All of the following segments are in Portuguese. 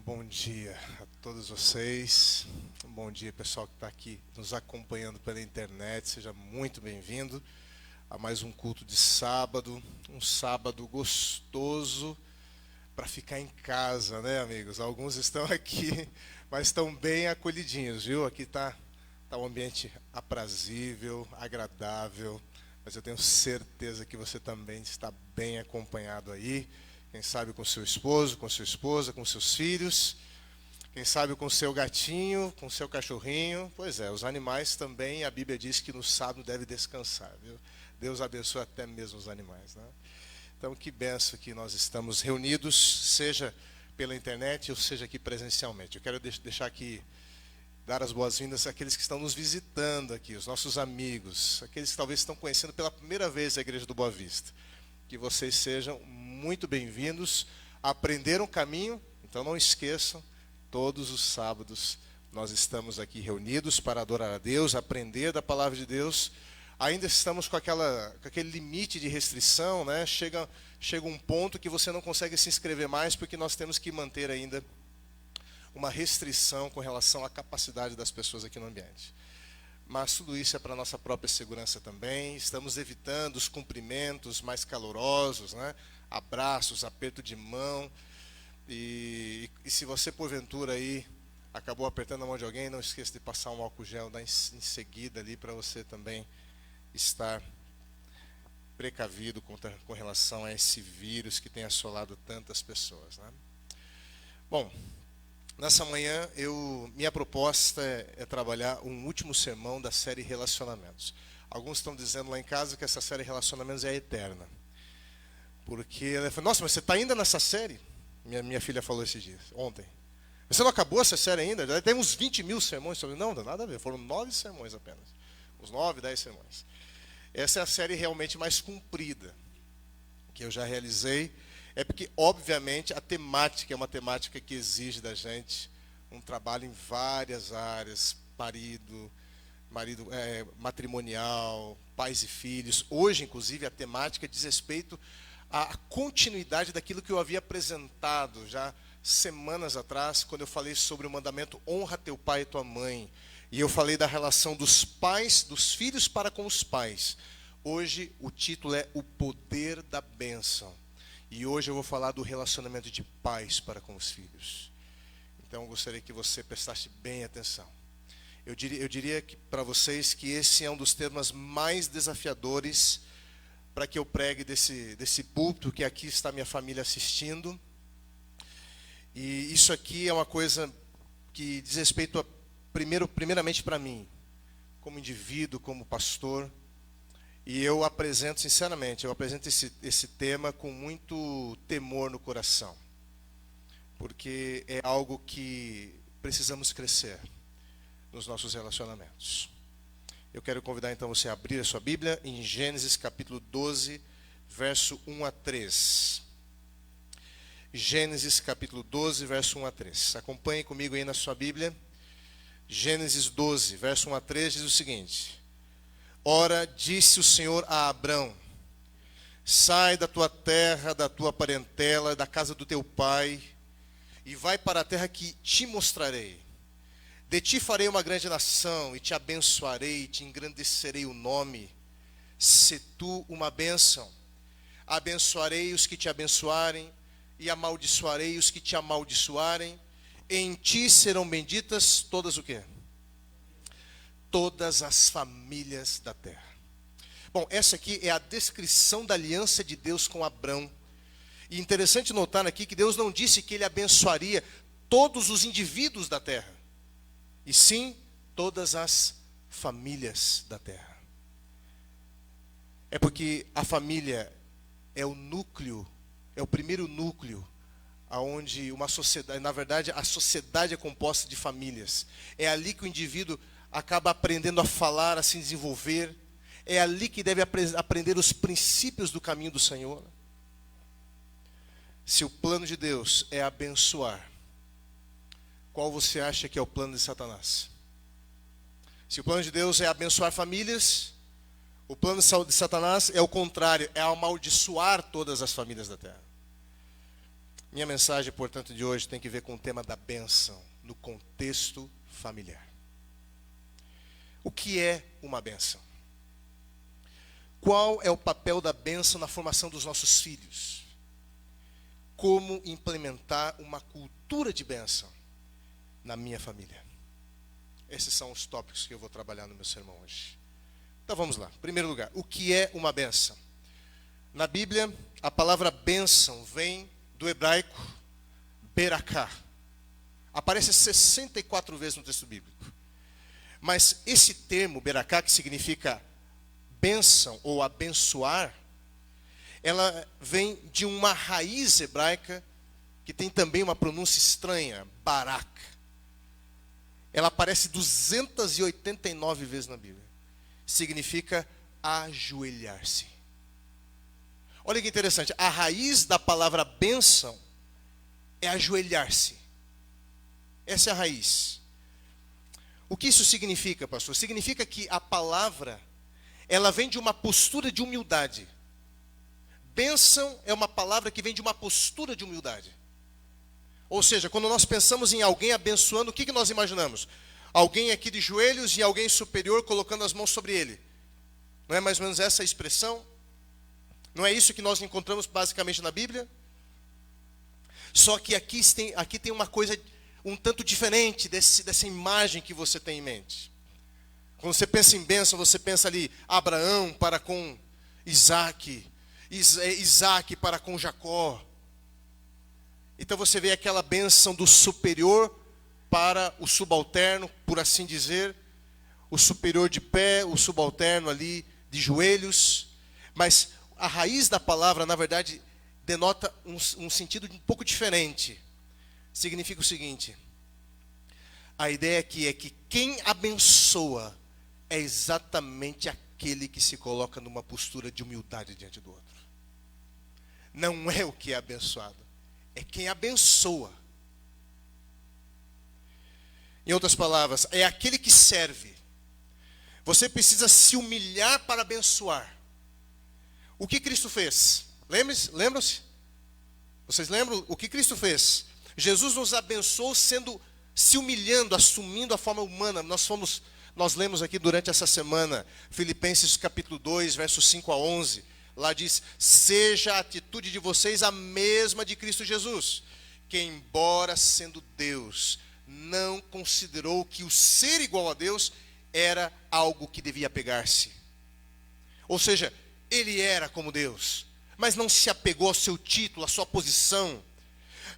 Bom dia a todos vocês. Bom dia, pessoal que está aqui nos acompanhando pela internet. Seja muito bem-vindo a mais um culto de sábado. Um sábado gostoso para ficar em casa, né, amigos? Alguns estão aqui, mas estão bem acolhidinhos, viu? Aqui tá um ambiente aprazível, agradável. Mas eu tenho certeza que você também está bem acompanhado aí. Quem sabe com seu esposo, com sua esposa, com seus filhos. Quem sabe com seu gatinho, com seu cachorrinho. Pois é, os animais também, a Bíblia diz que no sábado deve descansar, viu? Deus abençoa até mesmo os animais, né? Então, que benção que nós estamos reunidos, seja pela internet ou seja aqui presencialmente. Eu quero deixar aqui, dar as boas-vindas àqueles que estão nos visitando aqui, os nossos amigos, aqueles que talvez estão conhecendo pela primeira vez a Igreja do Boa Vista. Que vocês sejam muito bem-vindos, aprenderam o caminho, então não esqueçam, todos os sábados nós estamos aqui reunidos para adorar a Deus, aprender da palavra de Deus. Ainda estamos com aquele limite de restrição, né? Chega um ponto que você não consegue se inscrever mais, porque nós temos que manter ainda uma restrição com relação à capacidade das pessoas aqui no ambiente. Mas tudo isso é para a nossa própria segurança também. Estamos evitando os cumprimentos mais calorosos, né? Abraços, aperto de mão. E se você, porventura, aí acabou apertando a mão de alguém, não esqueça de passar um álcool gel em seguida ali para você também estar precavido com relação a esse vírus que tem assolado tantas pessoas, né? Bom, nessa manhã, minha proposta é trabalhar um último sermão da série Relacionamentos. Alguns estão dizendo lá em casa que essa série Relacionamentos é eterna. Porque ela falou, nossa, mas você está ainda nessa série? Minha filha falou esses dias, ontem. Você não acabou essa série ainda? Já tem uns 20 mil sermões sobre... Não, não nada a ver, foram 9 sermões apenas. Uns 9, 10 sermões. Essa é a série realmente mais comprida que eu já realizei. É porque, obviamente, a temática é uma temática que exige da gente um trabalho em várias áreas, matrimonial, pais e filhos. Hoje, inclusive, a temática diz respeito à continuidade daquilo que eu havia apresentado já semanas atrás, quando eu falei sobre o mandamento honra teu pai e tua mãe. E eu falei da relação dos pais, dos filhos para com os pais. Hoje, o título é O Poder da Bênção. E hoje eu vou falar do relacionamento de pais para com os filhos. Então eu gostaria que você prestasse bem atenção. Eu diria que para vocês que esse é um dos temas mais desafiadores para que eu pregue desse púlpito, que aqui está minha família assistindo. E isso aqui é uma coisa que diz respeito primeiramente para mim, como indivíduo, como pastor. E eu apresento, sinceramente, esse tema com muito temor no coração. Porque é algo que precisamos crescer nos nossos relacionamentos. Eu quero convidar então você a abrir a sua Bíblia em Gênesis capítulo 12, verso 1 a 3. Gênesis capítulo 12, verso 1 a 3. Acompanhe comigo aí na sua Bíblia. Gênesis 12, verso 1 a 3 diz o seguinte: Ora, disse o Senhor a Abrão: sai da tua terra, da tua parentela, da casa do teu pai, e vai para a terra que te mostrarei. De ti farei uma grande nação, e te abençoarei, e te engrandecerei o nome. Se tu uma bênção, abençoarei os que te abençoarem, e amaldiçoarei os que te amaldiçoarem. Em ti serão benditas todas o quê? Todas as famílias da terra. Bom, essa aqui é a descrição da aliança de Deus com Abrão. E interessante notar aqui que Deus não disse que ele abençoaria todos os indivíduos da terra, e sim todas as famílias da terra. É porque a família é o núcleo, é o primeiro núcleo aonde uma sociedade, na verdade, a sociedade é composta de famílias. É ali que o indivíduo acaba aprendendo a falar, a se desenvolver. É ali que deve aprender os princípios do caminho do Senhor. Se o plano de Deus é abençoar, qual você acha que é o plano de Satanás? Se o plano de Deus é abençoar famílias, o plano de Satanás é o contrário, é amaldiçoar todas as famílias da terra. Minha mensagem, portanto, de hoje tem que ver com o tema da bênção no contexto familiar. O que é uma bênção? Qual é o papel da bênção na formação dos nossos filhos? Como implementar uma cultura de bênção na minha família? Esses são os tópicos que eu vou trabalhar no meu sermão hoje. Então vamos lá. Em primeiro lugar, o que é uma bênção? Na Bíblia, a palavra bênção vem do hebraico beraká. Aparece 64 vezes no texto bíblico. Mas esse termo, beraká, que significa bênção ou abençoar, ela vem de uma raiz hebraica que tem também uma pronúncia estranha, barak. Ela aparece 289 vezes na Bíblia. Significa ajoelhar-se. Olha que interessante, a raiz da palavra bênção é ajoelhar-se. Essa é a raiz. O que isso significa, pastor? Significa que a palavra, ela vem de uma postura de humildade. Bênção é uma palavra que vem de uma postura de humildade. Ou seja, quando nós pensamos em alguém abençoando, o que nós imaginamos? Alguém aqui de joelhos e alguém superior colocando as mãos sobre ele. Não é mais ou menos essa a expressão? Não é isso que nós encontramos basicamente na Bíblia? Só que aqui tem uma coisa um tanto diferente dessa imagem que você tem em mente. Quando você pensa em bênção, você pensa ali Abraão para com Isaac, Isaac para com Jacó. Então você vê aquela bênção do superior para o subalterno, por assim dizer. O superior de pé, o subalterno ali de joelhos. Mas a raiz da palavra, na verdade, denota um sentido um pouco diferente. Significa o seguinte: a ideia aqui é que quem abençoa é exatamente aquele que se coloca numa postura de humildade diante do outro. Não é o que é abençoado, é quem abençoa. Em outras palavras, é aquele que serve. Você precisa se humilhar para abençoar. O que Cristo fez? Lembram-se? Vocês lembram o que Cristo fez? Jesus nos abençoou se humilhando, assumindo a forma humana. Nós lemos aqui durante essa semana, Filipenses capítulo 2, versos 5 a 11. Lá diz: seja a atitude de vocês a mesma de Cristo Jesus, que embora sendo Deus, não considerou que o ser igual a Deus era algo que devia pegar-se. Ou seja, ele era como Deus, mas não se apegou ao seu título, à sua posição,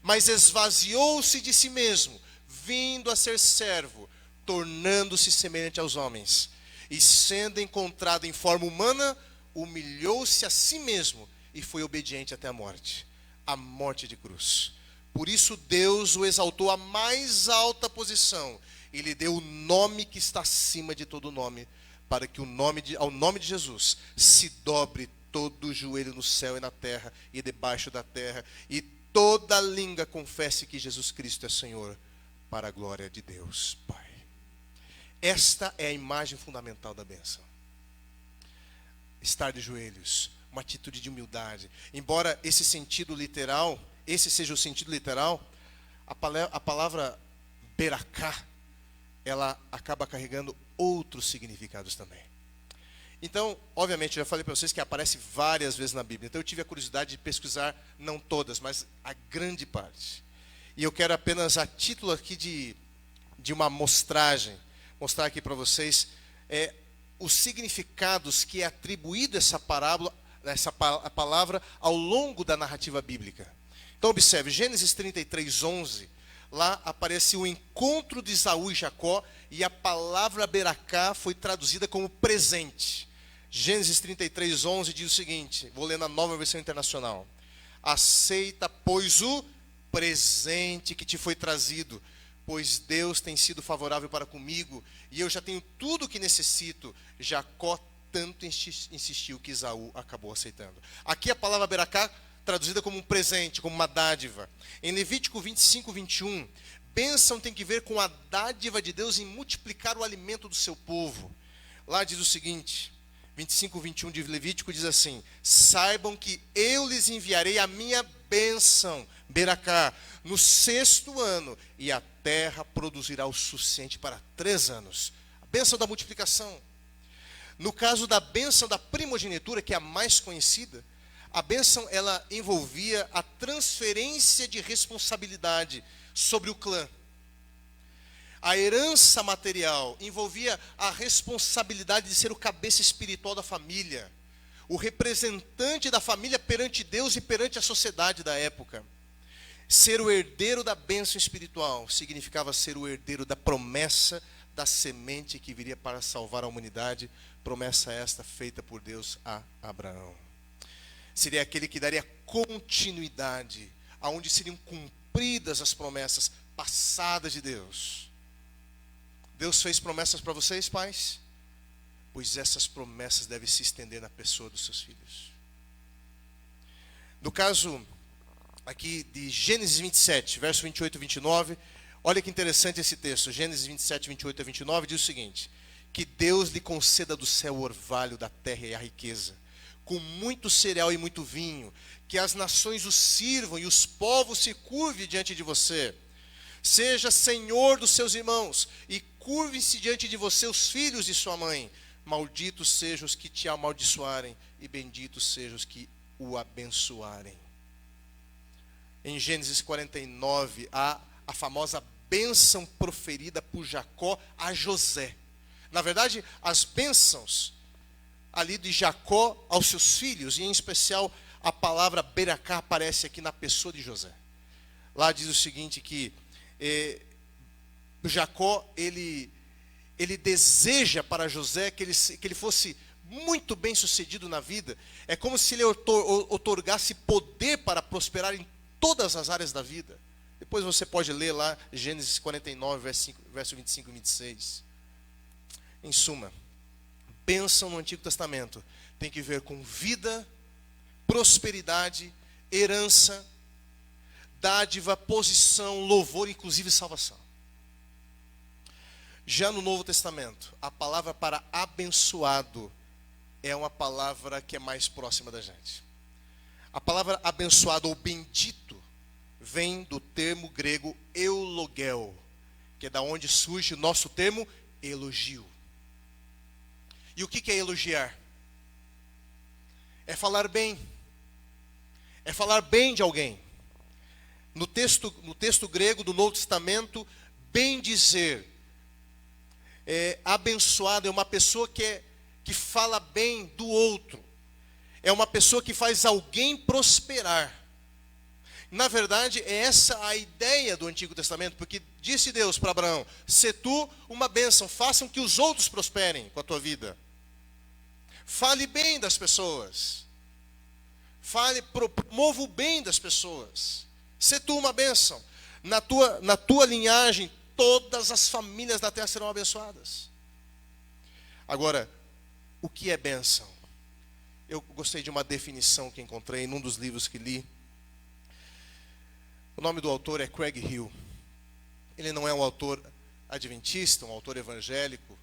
mas esvaziou-se de si mesmo, vindo a ser servo, tornando-se semelhante aos homens, e sendo encontrado em forma humana, humilhou-se a si mesmo e foi obediente até a morte de cruz. Por isso Deus o exaltou à mais alta posição e lhe deu o nome que está acima de todo nome, para que ao nome de Jesus se dobre todo o joelho no céu e na terra e debaixo da terra, e toda língua confesse que Jesus Cristo é Senhor, para a glória de Deus Pai. Esta é a imagem fundamental da bênção. Estar de joelhos, uma atitude de humildade. Embora esse seja o sentido literal, a palavra beraká, ela acaba carregando outros significados também. Então, obviamente, eu já falei para vocês que aparece várias vezes na Bíblia. Então eu tive a curiosidade de pesquisar, não todas, mas a grande parte. E eu quero apenas, a título aqui de uma amostragem, mostrar aqui para vocês os significados que é atribuído essa palavra ao longo da narrativa bíblica. Então observe, Gênesis 33, 11, lá aparece o encontro de Esaú e Jacó, e a palavra beraká foi traduzida como presente. Gênesis 33, 11 diz o seguinte, vou ler na Nova Versão Internacional: aceita, pois, o presente que te foi trazido, pois Deus tem sido favorável para comigo, e eu já tenho tudo o que necessito. Jacó tanto insistiu que Esaú acabou aceitando. Aqui a palavra beraká, traduzida como um presente, como uma dádiva. Em Levítico 25, 21, bênção tem que ver com a dádiva de Deus em multiplicar o alimento do seu povo. Lá diz o seguinte, 25, 21 de Levítico diz assim: saibam que eu lhes enviarei a minha bênção, Beracá, no 6º ano, e a terra produzirá o suficiente para 3 anos. A bênção da multiplicação. No caso da bênção da primogenitura, que é a mais conhecida, a bênção ela envolvia a transferência de responsabilidade sobre o clã. A herança material envolvia a responsabilidade de ser o cabeça espiritual da família, o representante da família perante Deus e perante a sociedade da época. Ser o herdeiro da bênção espiritual significava ser o herdeiro da promessa da semente que viria para salvar a humanidade, promessa esta feita por Deus a Abraão. Seria aquele que daria continuidade, aonde seriam cumpridas as promessas passadas de Deus. Deus fez promessas para vocês, pais? Pois essas promessas devem se estender na pessoa dos seus filhos. No caso aqui de Gênesis 27, verso 28 e 29, olha que interessante esse texto. Gênesis 27, 28 a 29 diz o seguinte: que Deus lhe conceda do céu o orvalho da terra e a riqueza, com muito cereal e muito vinho, que as nações o sirvam e os povos se curvem diante de você. Seja senhor dos seus irmãos, e curvem-se diante de você os filhos de sua mãe. Malditos sejam os que te amaldiçoarem, e benditos sejam os que o abençoarem. Em Gênesis 49, há a famosa bênção proferida por Jacó a José. Na verdade, as bênçãos ali de Jacó aos seus filhos, e em especial a palavra Beracá aparece aqui na pessoa de José. Lá diz o seguinte, que Jacó, ele deseja para José que ele fosse muito bem sucedido na vida. É como se ele otorgasse poder para prosperar em todas as áreas da vida. Depois você pode ler lá Gênesis 49, verso 25 e 26. Em suma, bênção no Antigo Testamento tem que ver com vida, prosperidade, herança, dádiva, posição, louvor, inclusive salvação. Já no Novo Testamento, a palavra para abençoado é uma palavra que é mais próxima da gente. A palavra abençoado ou bendito vem do termo grego eulogel, que é da onde surge o nosso termo elogio. E o que é elogiar? É falar bem. É falar bem de alguém. No texto grego do Novo Testamento, bem dizer, abençoado é uma pessoa que fala bem do outro. É uma pessoa que faz alguém prosperar. Na verdade, é essa a ideia do Antigo Testamento, porque disse Deus para Abraão: "Se tu uma bênção, façam que os outros prosperem com a tua vida." Fale bem das pessoas. Promova o bem das pessoas. Se tu uma bênção. Na tua linhagem, todas as famílias da terra serão abençoadas. Agora, o que é bênção? Eu gostei de uma definição que encontrei num dos livros que li. O nome do autor é Craig Hill. Ele não é um autor adventista, um autor evangélico,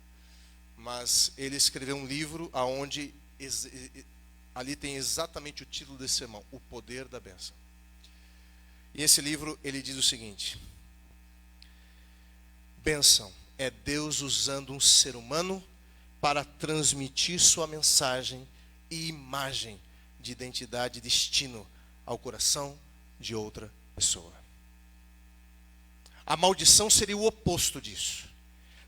mas ele escreveu um livro onde ali tem exatamente o título desse sermão: O Poder da Bênção. E esse livro, ele diz o seguinte: bênção é Deus usando um ser humano para transmitir sua mensagem e imagem de identidade e destino ao coração de outra pessoa. A maldição seria o oposto disso.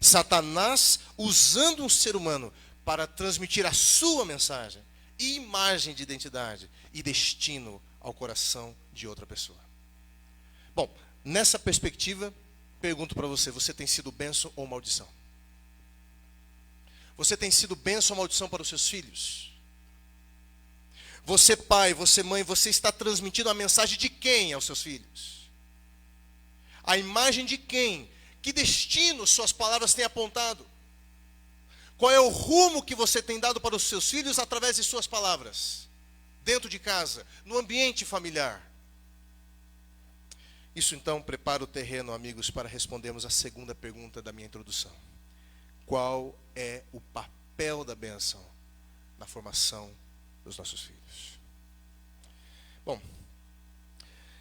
Satanás usando um ser humano para transmitir a sua mensagem e imagem de identidade e destino ao coração de outra pessoa. Bom, nessa perspectiva, pergunto para você: você tem sido bênção ou maldição? Você tem sido bênção ou maldição para os seus filhos? Você pai, você mãe, você está transmitindo a mensagem de quem aos seus filhos? A imagem de quem? Que destino suas palavras têm apontado? Qual é o rumo que você tem dado para os seus filhos através de suas palavras? Dentro de casa, no ambiente familiar. Isso então prepara o terreno, amigos, para respondermos a segunda pergunta da minha introdução. Qual é o papel da bênção na formação dos nossos filhos. Bom,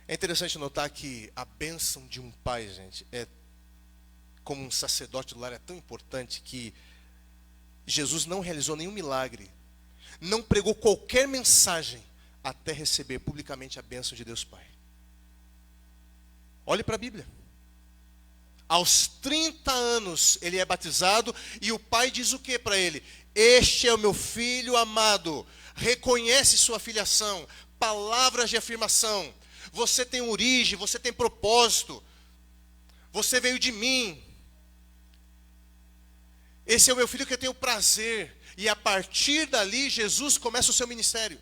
é interessante notar que a bênção de um pai, gente, como um sacerdote do lar, é tão importante que Jesus não realizou nenhum milagre, não pregou qualquer mensagem até receber publicamente a bênção de Deus Pai. Olhe para a Bíblia. Aos 30 anos ele é batizado e o pai diz o que para ele? Este é o meu filho amado, reconhece sua filiação, palavras de afirmação. Você tem origem, você tem propósito, você veio de mim. Esse é o meu filho que eu tenho prazer. E a partir dali, Jesus começa o seu ministério.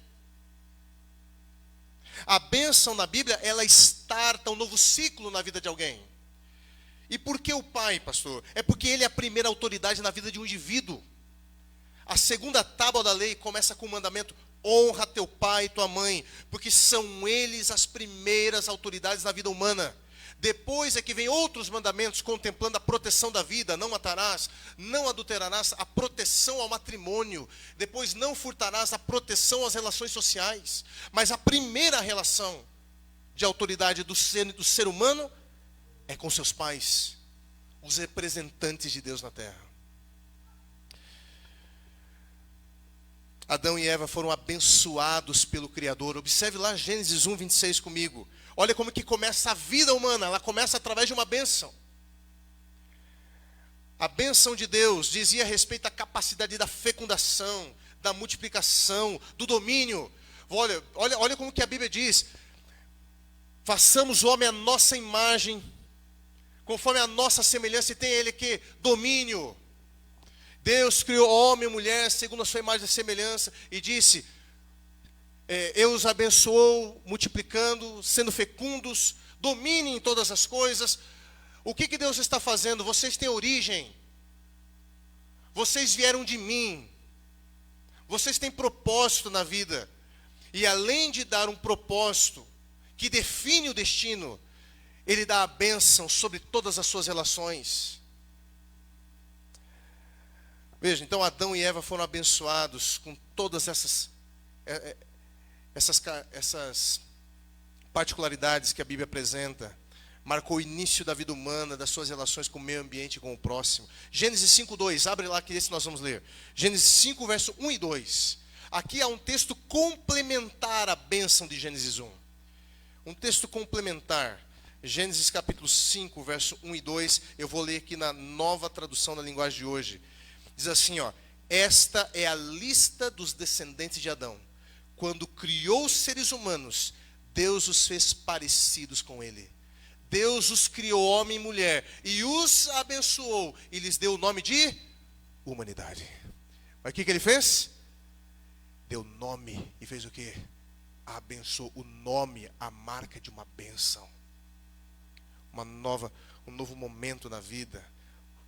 A bênção na Bíblia, ela starta um novo ciclo na vida de alguém. E por que o pai, pastor? É porque ele é a primeira autoridade na vida de um indivíduo. A segunda tábua da lei começa com o mandamento: honra teu pai e tua mãe, porque são eles as primeiras autoridades na vida humana. Depois é que vem outros mandamentos contemplando a proteção da vida: não matarás, não adulterarás, a proteção ao matrimônio. Depois, não furtarás, a proteção às relações sociais. Mas a primeira relação de autoridade do ser humano é com seus pais, os representantes de Deus na terra. Adão e Eva foram abençoados pelo Criador. Observe lá Gênesis 1, 26 comigo. Olha como que começa a vida humana. Ela começa através de uma bênção. A bênção de Deus dizia respeito à capacidade da fecundação, da multiplicação, do domínio. Olha como que a Bíblia diz: façamos o homem à nossa imagem, conforme a nossa semelhança, e tem ele que? Domínio. Deus criou homem e mulher segundo a sua imagem e semelhança, e disse: eu os abençoou, multiplicando, sendo fecundos, dominem todas as coisas. O que Deus está fazendo? Vocês têm origem, vocês vieram de mim, vocês têm propósito na vida, e além de dar um propósito que define o destino, Ele dá a bênção sobre todas as suas relações. Veja, então Adão e Eva foram abençoados com todas essas particularidades que a Bíblia apresenta. Marcou o início da vida humana, das suas relações com o meio ambiente e com o próximo. Gênesis 5:2, abre lá que esse nós vamos ler. Gênesis 5, verso 1 e 2. Aqui há um texto complementar à bênção de Gênesis 1. Um texto complementar. Gênesis capítulo 5, verso 1 e 2. Eu vou ler aqui na nova tradução da linguagem de hoje. Diz assim, ó: esta é a lista dos descendentes de Adão. Quando criou os seres humanos, Deus os fez parecidos com ele. Deus os criou homem e mulher, e os abençoou, e lhes deu o nome de humanidade. Mas o que ele fez? Deu nome, e fez o quê? Abençoou. O nome, a marca de uma bênção. Um novo momento na vida.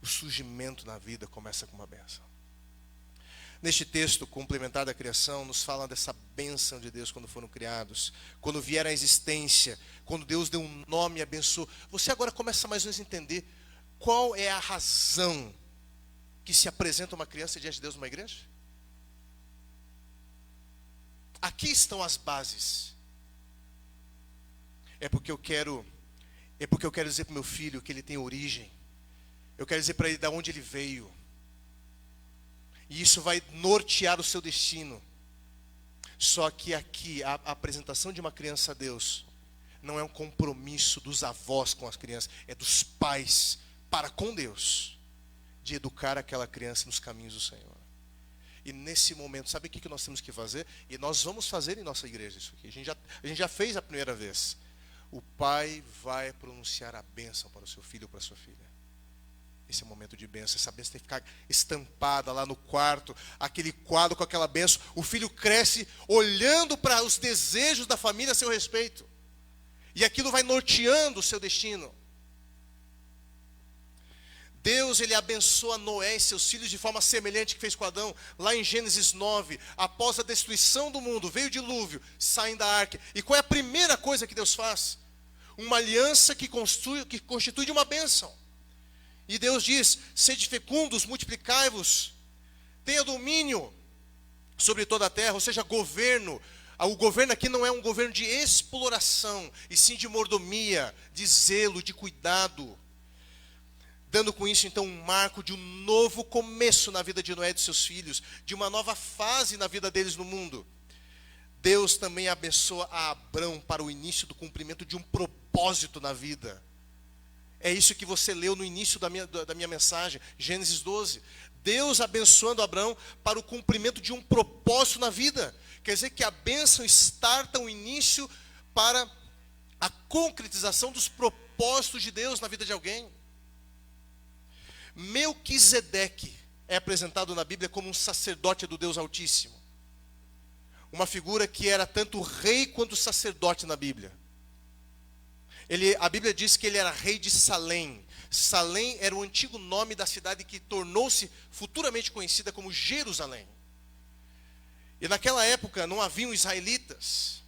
O surgimento na vida começa com uma bênção. Neste texto complementar da criação, nos fala dessa bênção de Deus quando foram criados, quando vieram à existência, quando Deus deu um nome e abençoou. Você agora começa mais ou menos a entender qual é a razão que se apresenta uma criança diante de Deus numa igreja? Aqui estão as bases. É porque eu quero dizer para o meu filho que ele tem origem. Eu quero dizer para ele de onde ele veio. E isso vai nortear o seu destino. Só que aqui, a apresentação de uma criança a Deus não é um compromisso dos avós com as crianças, é dos pais para com Deus, de educar aquela criança nos caminhos do Senhor. E nesse momento, sabe o que nós temos que fazer? E nós vamos fazer em nossa igreja isso aqui. A gente já fez a primeira vez. O pai vai pronunciar a bênção para o seu filho ou para a sua filha. Esse é o momento de bênção. Essa bênção tem que ficar estampada lá no quarto. Aquele quadro com aquela bênção. O filho cresce olhando para os desejos da família a seu respeito. E aquilo vai norteando o seu destino. Deus, ele abençoa Noé e seus filhos de forma semelhante que fez com Adão. Lá em Gênesis 9, após a destruição do mundo, veio o dilúvio, saem da arca. E qual é a primeira coisa que Deus faz? Uma aliança que constitui de uma bênção. E Deus diz: sede fecundos, multiplicai-vos, tenha domínio, sobre toda a terra, ou seja, governo. O governo aqui não é um governo de exploração, e sim de mordomia, de zelo, de cuidado. Dando com isso, então, um marco de um novo começo na vida de Noé e de seus filhos, de uma nova fase na vida deles no mundo. Deus também abençoa a Abrão para o início do cumprimento de um propósito na vida. É isso que você leu no início da minha mensagem, Gênesis 12. Deus abençoando Abrão para o cumprimento de um propósito na vida. Quer dizer que a bênção starta o início para a concretização dos propósitos de Deus na vida de alguém. Melquisedeque é apresentado na Bíblia como um sacerdote do Deus Altíssimo. Uma figura que era tanto rei quanto sacerdote na Bíblia. A Bíblia diz que ele era rei de Salém. Salém era o antigo nome da cidade que tornou-se futuramente conhecida como Jerusalém. E naquela época não haviam israelitas.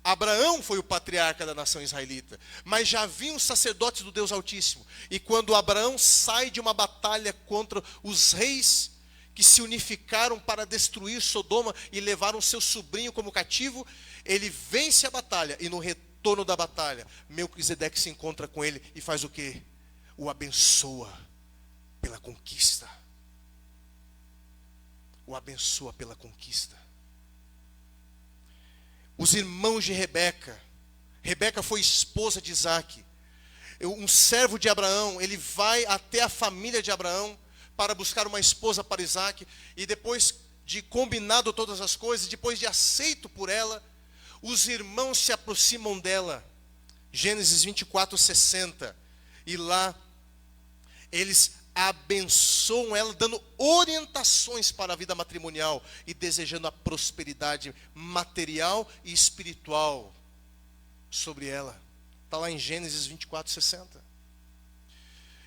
Abraão foi o patriarca da nação israelita, mas já haviam sacerdotes do Deus Altíssimo. E quando Abraão sai de uma batalha contra os reis que se unificaram para destruir Sodoma e levaram seu sobrinho como cativo, ele vence a batalha, e no retorno da batalha, Melquisedeque se encontra com ele e faz o quê? O abençoa pela conquista. O abençoa pela conquista. Os irmãos de Rebeca. Rebeca foi esposa de Isaque. Um servo de Abraão, ele vai até a família de Abraão para buscar uma esposa para Isaque. E depois de combinado todas as coisas, depois de aceito por ela, os irmãos se aproximam dela. Gênesis 24:60. E lá, eles abençoam ela, dando orientações para a vida matrimonial e desejando a prosperidade material e espiritual sobre ela. Está lá em Gênesis 24:60.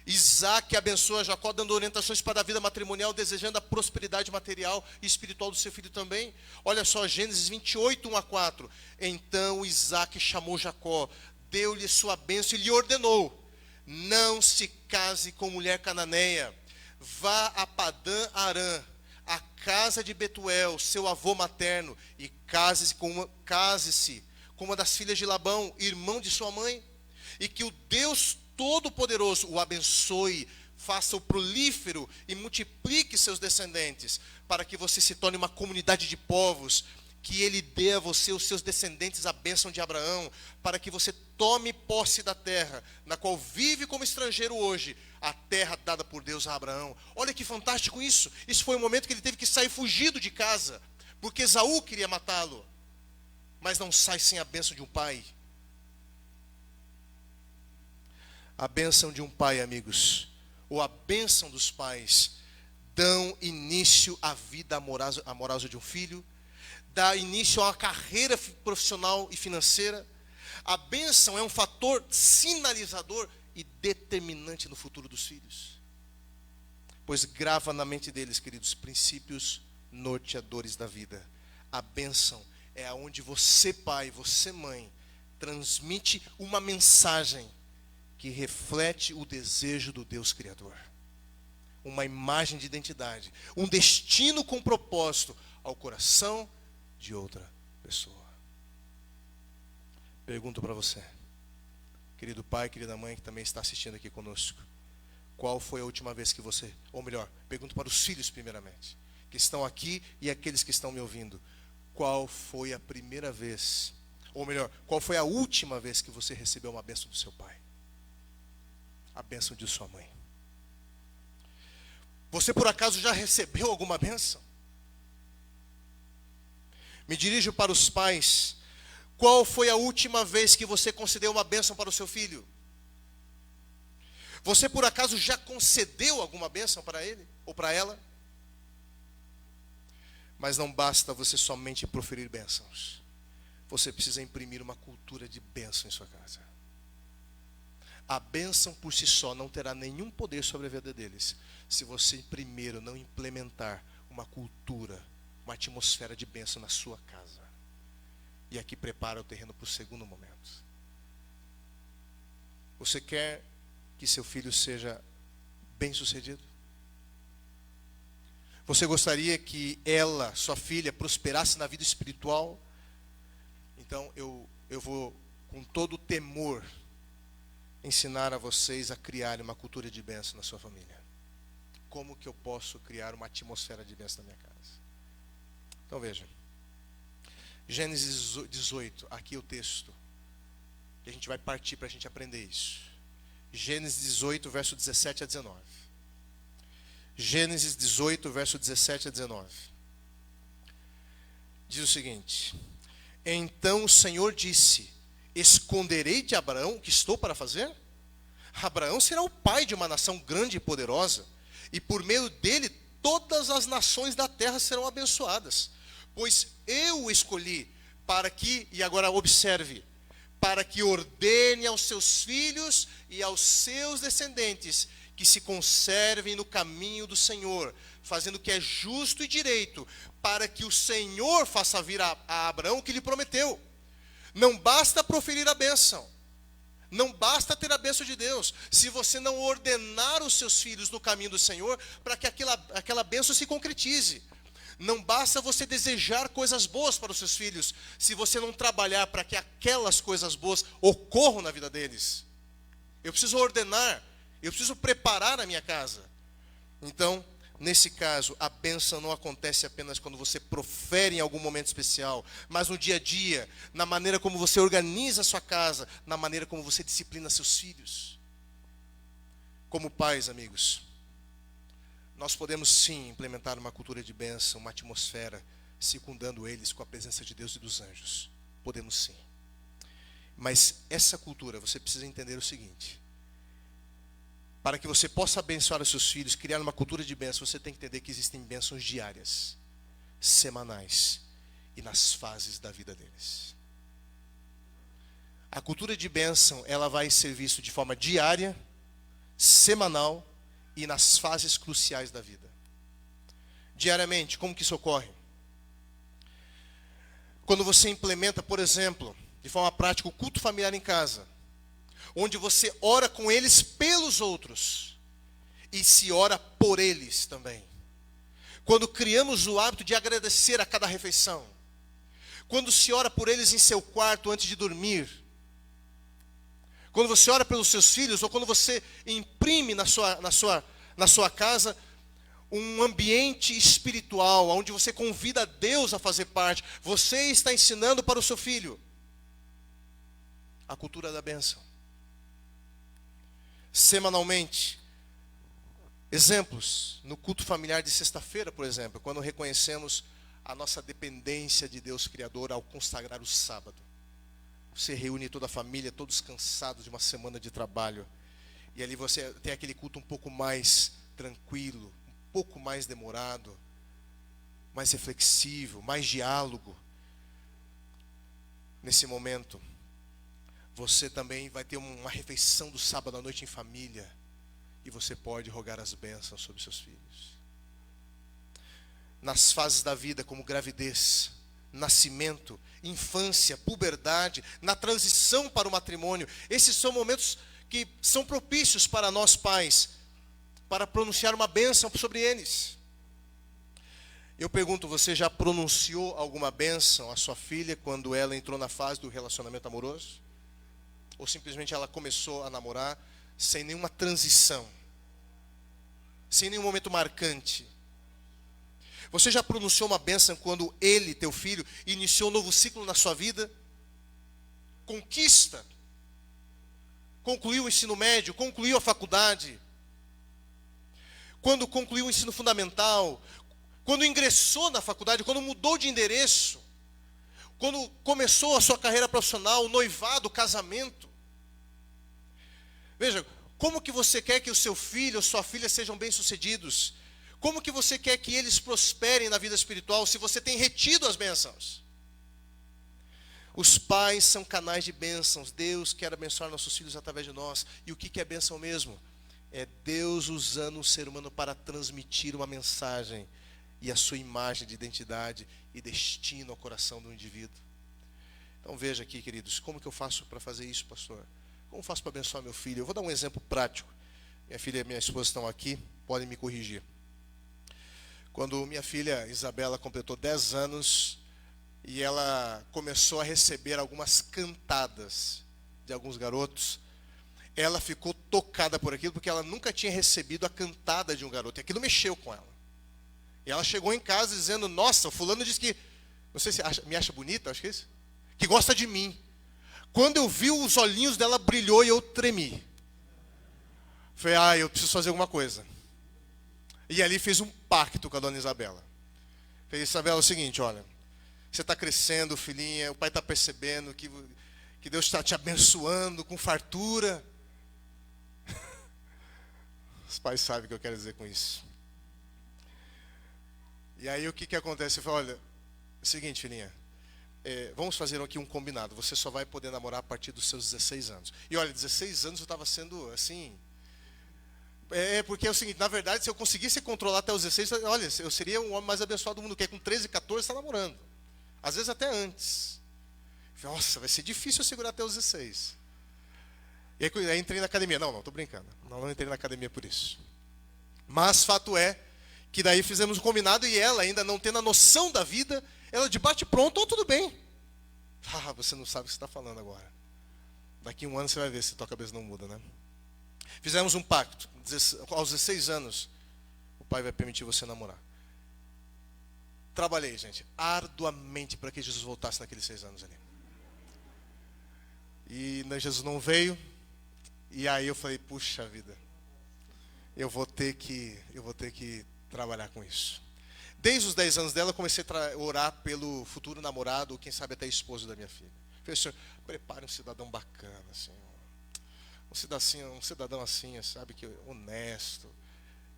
Isaac abençoa Jacó, dando orientações para a vida matrimonial, desejando a prosperidade material e espiritual do seu filho também. Olha só, Gênesis 28:1-4. Então Isaac chamou Jacó, deu-lhe sua bênção e lhe ordenou: não se case com mulher cananeia. Vá a Padã Arã, a casa de Betuel, seu avô materno, e case-se com uma das filhas de Labão, irmão de sua mãe. E que o Deus Todo-Poderoso o abençoe, faça-o prolífero e multiplique seus descendentes, para que você se torne uma comunidade de povos, que ele dê a você, os seus descendentes, a bênção de Abraão, para que você tome posse da terra, na qual vive como estrangeiro hoje, a terra dada por Deus a Abraão. Olha que fantástico isso. Isso foi o momento que ele teve que sair fugido de casa, porque Esaú queria matá-lo, mas não sai sem a bênção de um pai. A bênção de um pai, amigos, ou a bênção dos pais, dão início à vida amorosa de um filho, dá início a uma carreira profissional e financeira. A bênção é um fator sinalizador e determinante no futuro dos filhos, pois grava na mente deles, queridos, princípios norteadores da vida. A bênção é aonde você, pai, você, mãe, transmite uma mensagem que reflete o desejo do Deus Criador, uma imagem de identidade, um destino com propósito ao coração de outra pessoa. Pergunto para você, querido pai, querida mãe, que também está assistindo aqui conosco: qual foi a última vez que você, ou melhor, pergunto para os filhos primeiramente, que estão aqui, e aqueles que estão me ouvindo: qual foi a primeira vez, ou melhor, qual foi a última vez que você recebeu uma bênção do seu pai? A bênção de sua mãe. Você por acaso já recebeu alguma bênção? Me dirijo para os pais. Qual foi a última vez que você concedeu uma bênção para o seu filho? Você por acaso já concedeu alguma bênção para ele ou para ela? Mas não basta você somente proferir bênçãos. Você precisa imprimir uma cultura de bênção em sua casa. A bênção por si só não terá nenhum poder sobre a vida deles, se você primeiro não implementar uma cultura, uma atmosfera de bênção na sua casa. E aqui prepara o terreno para o segundo momento. Você quer que seu filho seja bem-sucedido? Você gostaria que ela, sua filha, prosperasse na vida espiritual? Então eu vou, com todo o temor, ensinar a vocês a criarem uma cultura de bênção na sua família. Como que eu posso criar uma atmosfera de bênção na minha casa? Então veja, Gênesis 18, aqui é o texto, e a gente vai partir para a gente aprender isso. Gênesis 18, verso 17 a 19. Gênesis 18, verso 17 a 19. Diz o seguinte: Então o Senhor disse: Esconderei de Abraão o que estou para fazer? Abraão será o pai de uma nação grande e poderosa, e por meio dele todas as nações da terra serão abençoadas. Pois eu o escolhi para que, e agora observe, para que ordene aos seus filhos e aos seus descendentes que se conservem no caminho do Senhor, fazendo o que é justo e direito, para que o Senhor faça vir a Abraão o que lhe prometeu. Não basta proferir a bênção, não basta ter a bênção de Deus, se você não ordenar os seus filhos no caminho do Senhor, para que aquela bênção se concretize. Não basta você desejar coisas boas para os seus filhos, se você não trabalhar para que aquelas coisas boas ocorram na vida deles. Eu preciso ordenar, eu preciso preparar a minha casa. Então, nesse caso, a bênção não acontece apenas quando você profere em algum momento especial, mas no dia a dia, na maneira como você organiza a sua casa, na maneira como você disciplina seus filhos. Como pais, amigos, nós podemos sim implementar uma cultura de bênção, uma atmosfera, circundando eles com a presença de Deus e dos anjos. Podemos sim. Mas essa cultura, você precisa entender o seguinte: para que você possa abençoar os seus filhos, criar uma cultura de bênção, você tem que entender que existem bênçãos diárias, semanais e nas fases da vida deles. A cultura de bênção, ela vai ser vista de forma diária, semanal e nas fases cruciais da vida. Diariamente, como que isso ocorre? Quando você implementa, por exemplo, de forma prática, o culto familiar em casa, onde você ora com eles pelos outros e se ora por eles também. Quando criamos o hábito de agradecer a cada refeição, quando se ora por eles em seu quarto antes de dormir, quando você ora pelos seus filhos, ou quando você imprime na sua casa um ambiente espiritual, onde você convida Deus a fazer parte, você está ensinando para o seu filho a cultura da bênção. Semanalmente, exemplos, no culto familiar de sexta-feira, por exemplo, quando reconhecemos a nossa dependência de Deus Criador ao consagrar o sábado. Você reúne toda a família, todos cansados de uma semana de trabalho, e ali você tem aquele culto um pouco mais tranquilo, um pouco mais demorado, mais reflexivo, mais diálogo. Nesse momento, você também vai ter uma refeição do sábado à noite em família, e você pode rogar as bênçãos sobre seus filhos. Nas fases da vida, como gravidez, nascimento, infância, puberdade, na transição para o matrimônio, esses são momentos que são propícios para nós pais, para pronunciar uma bênção sobre eles. Eu pergunto, você já pronunciou alguma bênção à sua filha quando ela entrou na fase do relacionamento amoroso? Ou simplesmente ela começou a namorar sem nenhuma transição, sem nenhum momento marcante? Você já pronunciou uma bênção quando ele, teu filho, iniciou um novo ciclo na sua vida? Conquista. Concluiu o ensino médio, concluiu a faculdade. Quando concluiu o ensino fundamental, quando ingressou na faculdade, quando mudou de endereço, quando começou a sua carreira profissional, o noivado, o casamento. Veja, como que você quer que o seu filho ou sua filha sejam bem-sucedidos? Como que você quer que eles prosperem na vida espiritual se você tem retido as bênçãos? Os pais são canais de bênçãos. Deus quer abençoar nossos filhos através de nós. E o que é bênção mesmo? É Deus usando o ser humano para transmitir uma mensagem e a sua imagem de identidade e destino ao coração do indivíduo. Então veja aqui, queridos, como que eu faço para fazer isso, pastor? Como eu faço para abençoar meu filho? Eu vou dar um exemplo prático. Minha filha e minha esposa estão aqui, podem me corrigir. Quando minha filha Isabela completou 10 anos e ela começou a receber algumas cantadas de alguns garotos, ela ficou tocada por aquilo, porque ela nunca tinha recebido a cantada de um garoto, e aquilo mexeu com ela. E ela chegou em casa dizendo: nossa, o fulano disse que, não sei se me acha bonita, acho que é isso, que gosta de mim. Quando eu vi, os olhinhos dela brilhou e eu tremi. Falei: eu preciso fazer alguma coisa. E ali fez um pacto com a dona Isabela. Falei: Isabela, é o seguinte, olha, você está crescendo, filhinha, o pai está percebendo que Deus está te abençoando com fartura. Os pais sabem o que eu quero dizer com isso. E aí o que acontece? Eu falo: olha, é o seguinte, filhinha, vamos fazer aqui um combinado. Você só vai poder namorar a partir dos seus 16 anos. E olha, 16 anos eu estava sendo assim... porque é o seguinte, na verdade, se eu conseguisse controlar até os 16, olha, eu seria o homem mais abençoado do mundo, que é com 13, 14 está namorando. Às vezes até antes. Nossa, vai ser difícil eu segurar até os 16. E aí entrei na academia. Não, estou brincando. Não entrei na academia por isso. Mas fato é que daí fizemos um combinado e ela, ainda não tendo a noção da vida, ela de bate-pronto: tudo bem. Você não sabe o que você está falando agora. Daqui a um ano você vai ver se a tua cabeça não muda, né? Fizemos um pacto. Aos 16 anos, o pai vai permitir você namorar. Trabalhei, gente, arduamente para que Jesus voltasse naqueles 6 anos ali. E Jesus não veio. E aí eu falei: puxa vida, eu vou ter que trabalhar com isso. Desde os 10 anos dela, eu comecei a orar pelo futuro namorado, ou quem sabe até esposo da minha filha. Falei: Senhor, prepare um cidadão bacana, Senhor. Um cidadão assim, sabe, que honesto,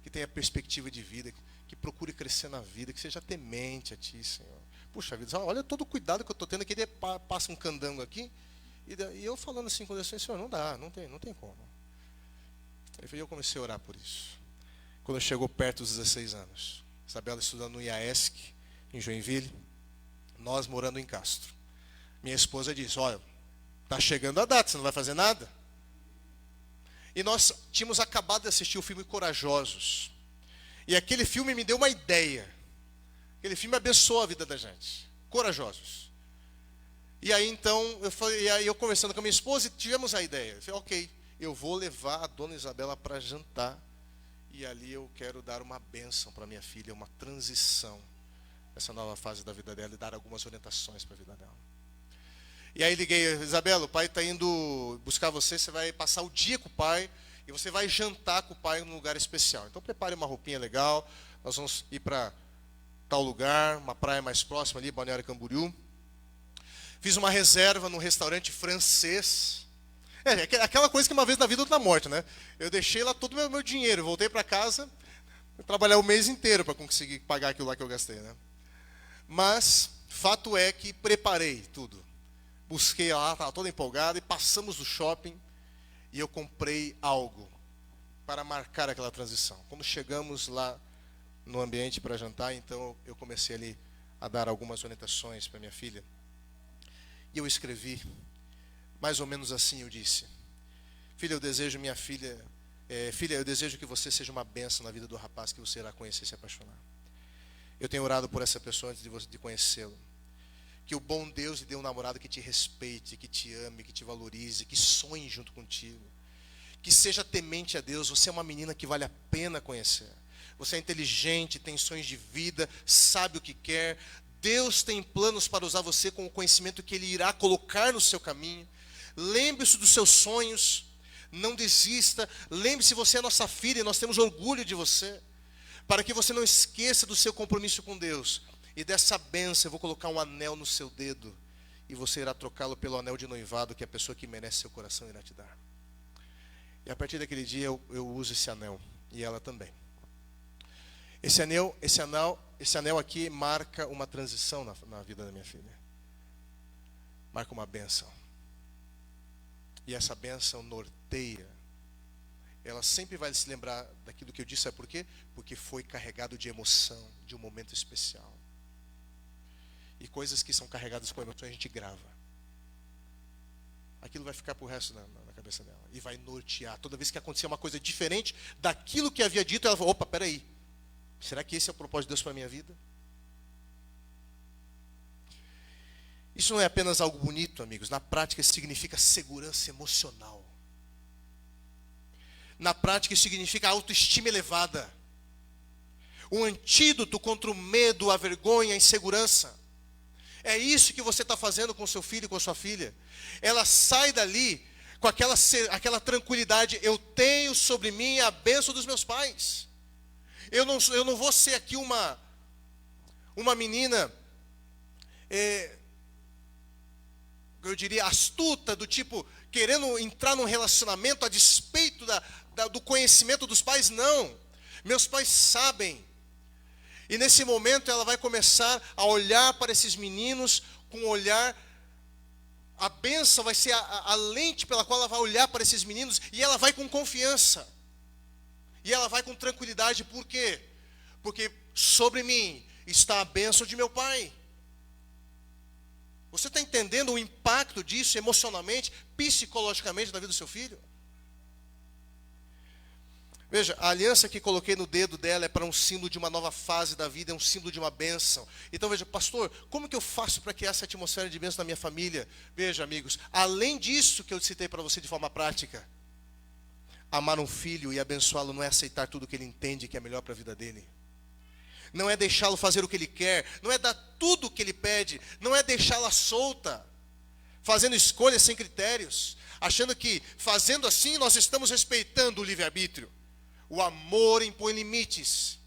que tenha perspectiva de vida, que procure crescer na vida, que seja temente a Ti, Senhor. Puxa vida, olha todo o cuidado que eu estou tendo, que ele passa um candango aqui, e eu falando assim com Deus: Senhor, não dá, não tem como. Aí eu comecei a orar por isso. Quando chegou perto dos 16 anos, Isabela estudando no IAESC, em Joinville, nós morando em Castro. Minha esposa disse: olha, está chegando a data, você não vai fazer nada? E nós tínhamos acabado de assistir o filme Corajosos. E aquele filme me deu uma ideia. Aquele filme abençoou a vida da gente. Corajosos. E aí então, eu conversando com a minha esposa, tivemos a ideia. Eu falei: ok, eu vou levar a dona Isabela para jantar. E ali eu quero dar uma bênção para minha filha, uma transição nessa nova fase da vida dela e dar algumas orientações para a vida dela. E aí liguei: Isabela, o pai está indo buscar você, você vai passar o dia com o pai e você vai jantar com o pai num lugar especial. Então prepare uma roupinha legal, nós vamos ir para tal lugar, uma praia mais próxima ali, Balneário Camboriú. Fiz uma reserva num restaurante francês. Aquela coisa que uma vez na vida outra na morte, né? Eu deixei lá todo o meu dinheiro, voltei para casa, trabalhar o mês inteiro para conseguir pagar aquilo lá que eu gastei, né? Mas fato é que preparei tudo. Busquei lá, estava toda empolgada, e passamos do shopping e eu comprei algo para marcar aquela transição. Quando chegamos lá no ambiente para jantar, então eu comecei ali a dar algumas orientações para minha filha. E eu escrevi, mais ou menos assim eu disse: filha, eu desejo minha filha, filha, eu desejo que você seja uma bênção na vida do rapaz que você irá conhecer e se apaixonar. Eu tenho orado por essa pessoa antes de conhecê-lo. Que o bom Deus lhe dê um namorado que te respeite, que te ame, que te valorize, que sonhe junto contigo. Que seja temente a Deus. Você é uma menina que vale a pena conhecer. Você é inteligente, tem sonhos de vida, sabe o que quer. Deus tem planos para usar você com o conhecimento que Ele irá colocar no seu caminho. Lembre-se dos seus sonhos. Não desista. Lembre-se, você é nossa filha e nós temos orgulho de você. Para que você não esqueça do seu compromisso com Deus. E dessa bênção eu vou colocar um anel no seu dedo. E você irá trocá-lo pelo anel de noivado que a pessoa que merece seu coração irá te dar. E a partir daquele dia eu uso esse anel. E ela também. Esse anel aqui marca uma transição na vida da minha filha. Marca uma bênção. E essa bênção norteia. Ela sempre vai se lembrar daquilo que eu disse. Sabe por quê? Porque foi carregado de emoção, de um momento especial. E coisas que são carregadas com emoção a gente grava. Aquilo vai ficar pro resto na cabeça dela. E vai nortear. Toda vez que acontecer uma coisa diferente daquilo que havia dito, ela fala: opa, peraí. Será que esse é o propósito de Deus para a minha vida? Isso não é apenas algo bonito, amigos. Na prática, isso significa segurança emocional. Na prática, isso significa autoestima elevada. Um antídoto contra o medo, a vergonha, a insegurança. É isso que você está fazendo com seu filho e com a sua filha. Ela sai dali com aquela tranquilidade. Eu tenho sobre mim a bênção dos meus pais. Eu não vou ser aqui uma menina... eu diria astuta, do tipo, querendo entrar num relacionamento a despeito do conhecimento dos pais. Não, meus pais sabem. E nesse momento ela vai começar a olhar para esses meninos com um olhar, a bênção vai ser a lente pela qual ela vai olhar para esses meninos, e ela vai com confiança, e ela vai com tranquilidade. Por quê? Porque sobre mim está a bênção de meu pai. Você está entendendo o impacto disso emocionalmente, psicologicamente na vida do seu filho? Veja, a aliança que coloquei no dedo dela é para um símbolo de uma nova fase da vida, é um símbolo de uma bênção. Então veja, pastor, como que eu faço para criar essa atmosfera de bênção na minha família? Veja, amigos, além disso que eu citei para você de forma prática, amar um filho e abençoá-lo não é aceitar tudo que ele entende que é melhor para a vida dele. Não é deixá-lo fazer o que ele quer, não é dar tudo o que ele pede, não é deixá-la solta, fazendo escolhas sem critérios, achando que fazendo assim nós estamos respeitando o livre-arbítrio. O amor impõe limites.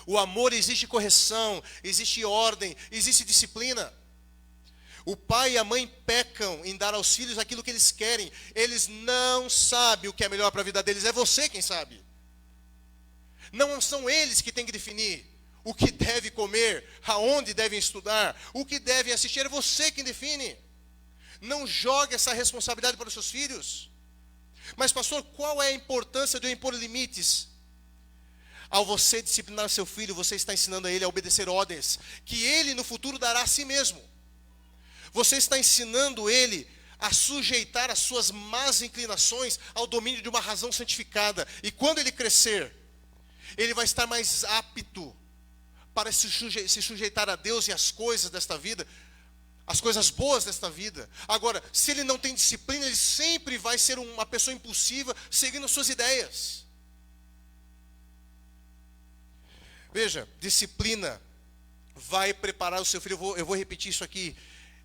O amor exige correção, existe ordem, existe disciplina. O pai e a mãe pecam em dar aos filhos aquilo que eles querem. Eles não sabem o que é melhor para a vida deles, é você quem sabe. Não são eles que têm que definir o que deve comer, aonde devem estudar, o que devem assistir, é você quem define. Não jogue essa responsabilidade para os seus filhos. Mas pastor, qual é a importância de eu impor limites? Ao você disciplinar seu filho, você está ensinando a ele a obedecer ordens, que ele no futuro dará a si mesmo. Você está ensinando ele a sujeitar as suas más inclinações ao domínio de uma razão santificada. E quando ele crescer, ele vai estar mais apto para se sujeitar a Deus e às coisas desta vida, as coisas boas desta vida. Agora, se ele não tem disciplina, ele sempre vai ser uma pessoa impulsiva, seguindo suas ideias. Veja, disciplina vai preparar o seu filho, eu vou repetir isso aqui,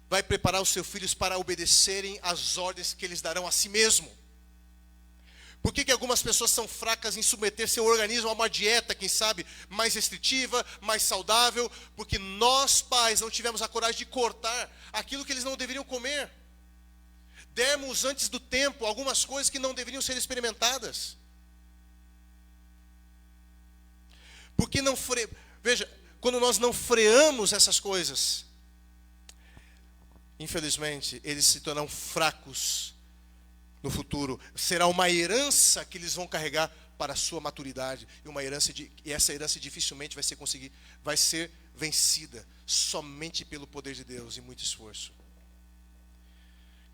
vai preparar os seus filhos para obedecerem às ordens que eles darão a si mesmo. Por que algumas pessoas são fracas em submeter seu organismo a uma dieta, quem sabe, mais restritiva, mais saudável? Porque nós, pais, não tivemos a coragem de cortar aquilo que eles não deveriam comer. Demos antes do tempo algumas coisas que não deveriam ser experimentadas. Porque não veja, quando nós não freamos essas coisas, infelizmente, eles se tornam fracos no futuro. Será uma herança que eles vão carregar para a sua maturidade, e essa herança dificilmente vai ser vencida somente pelo poder de Deus e muito esforço.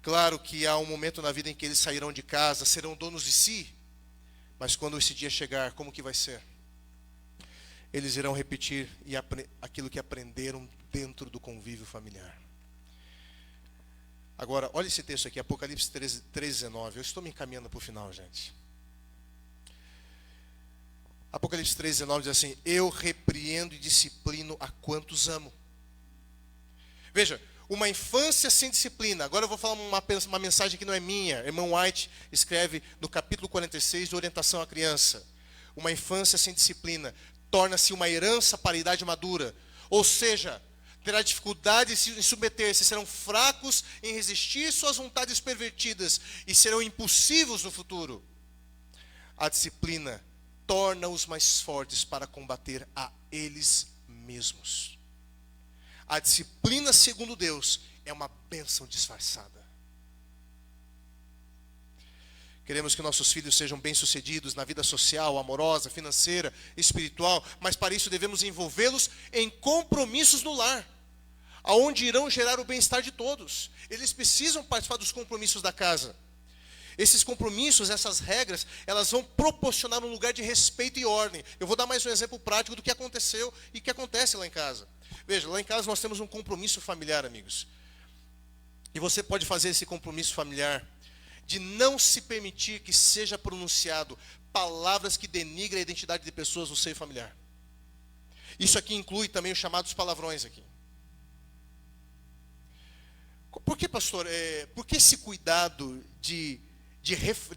Claro que há um momento na vida em que eles sairão de casa, serão donos de si, mas quando esse dia chegar, como que vai ser? Eles irão repetir aquilo que aprenderam dentro do convívio familiar. Agora, olha esse texto aqui, Apocalipse 3:19. Eu estou me encaminhando para o final, gente. Apocalipse 3:19 diz assim: eu repreendo e disciplino a quantos amo. Veja, uma infância sem disciplina. Agora eu vou falar uma mensagem que não é minha. Irmão White escreve no capítulo 46 de orientação à criança. Uma infância sem disciplina torna-se uma herança para a idade madura. Ou seja, terá dificuldade em submeter-se, serão fracos em resistir suas vontades pervertidas e serão impulsivos no futuro. A disciplina torna-os mais fortes para combater a eles mesmos. A disciplina, segundo Deus, é uma bênção disfarçada. Queremos que nossos filhos sejam bem-sucedidos na vida social, amorosa, financeira, espiritual, mas para isso devemos envolvê-los em compromissos no lar, aonde irão gerar o bem-estar de todos. Eles precisam participar dos compromissos da casa. Esses compromissos, essas regras, elas vão proporcionar um lugar de respeito e ordem. Eu vou dar mais um exemplo prático do que aconteceu e que acontece lá em casa. Veja, lá em casa nós temos um compromisso familiar, amigos. E você pode fazer esse compromisso familiar de não se permitir que seja pronunciado palavras que denigrem a identidade de pessoas no seio familiar. Isso aqui inclui também os chamados palavrões aqui. Por que, pastor? Por que esse cuidado de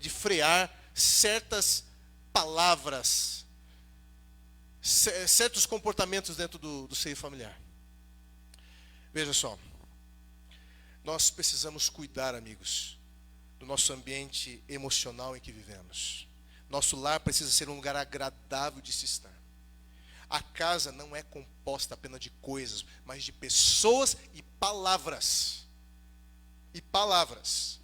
frear certas palavras, certos comportamentos dentro do seio familiar? Veja só, nós precisamos cuidar, amigos, do nosso ambiente emocional em que vivemos. Nosso lar precisa ser um lugar agradável de se estar. A casa não é composta apenas de coisas, mas de pessoas e palavras. E palavras.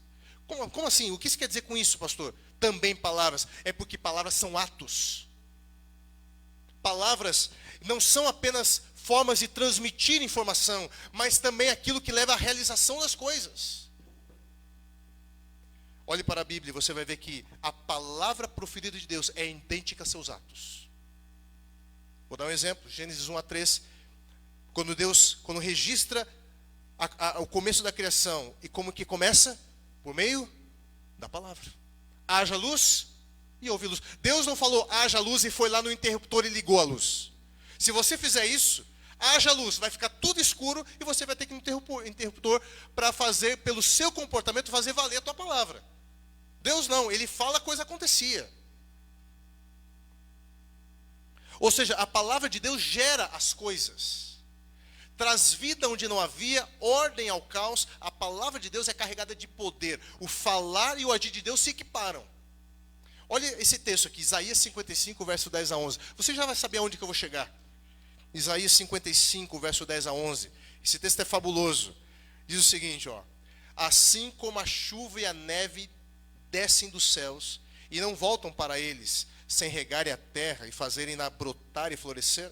Como assim? O que isso quer dizer com isso, pastor? Também palavras. É porque palavras são atos. Palavras não são apenas formas de transmitir informação, mas também aquilo que leva à realização das coisas. Olhe para a Bíblia e você vai ver que a palavra proferida de Deus é idêntica a seus atos. Vou dar um exemplo, Gênesis 1-3, quando registra o começo da criação, e como que começa? Por meio da palavra. Haja luz e houve luz. Deus não falou haja luz e foi lá no interruptor e ligou a luz. Se você fizer isso, haja luz, vai ficar tudo escuro e você vai ter que ir no interruptor para fazer, pelo seu comportamento, fazer valer a tua palavra. Deus não, ele fala, a coisa acontecia. Ou seja, a palavra de Deus gera as coisas. Traz vida onde não havia, ordem ao caos. A palavra de Deus é carregada de poder. O falar e o agir de Deus se equiparam. Olha esse texto aqui, Isaías 55, verso 10 a 11. Você já vai saber aonde que eu vou chegar. Isaías 55, verso 10 a 11. Esse texto é fabuloso. Diz o seguinte, ó: assim como a chuva e a neve descem dos céus e não voltam para eles, sem regarem a terra e fazerem-na brotar e florescer,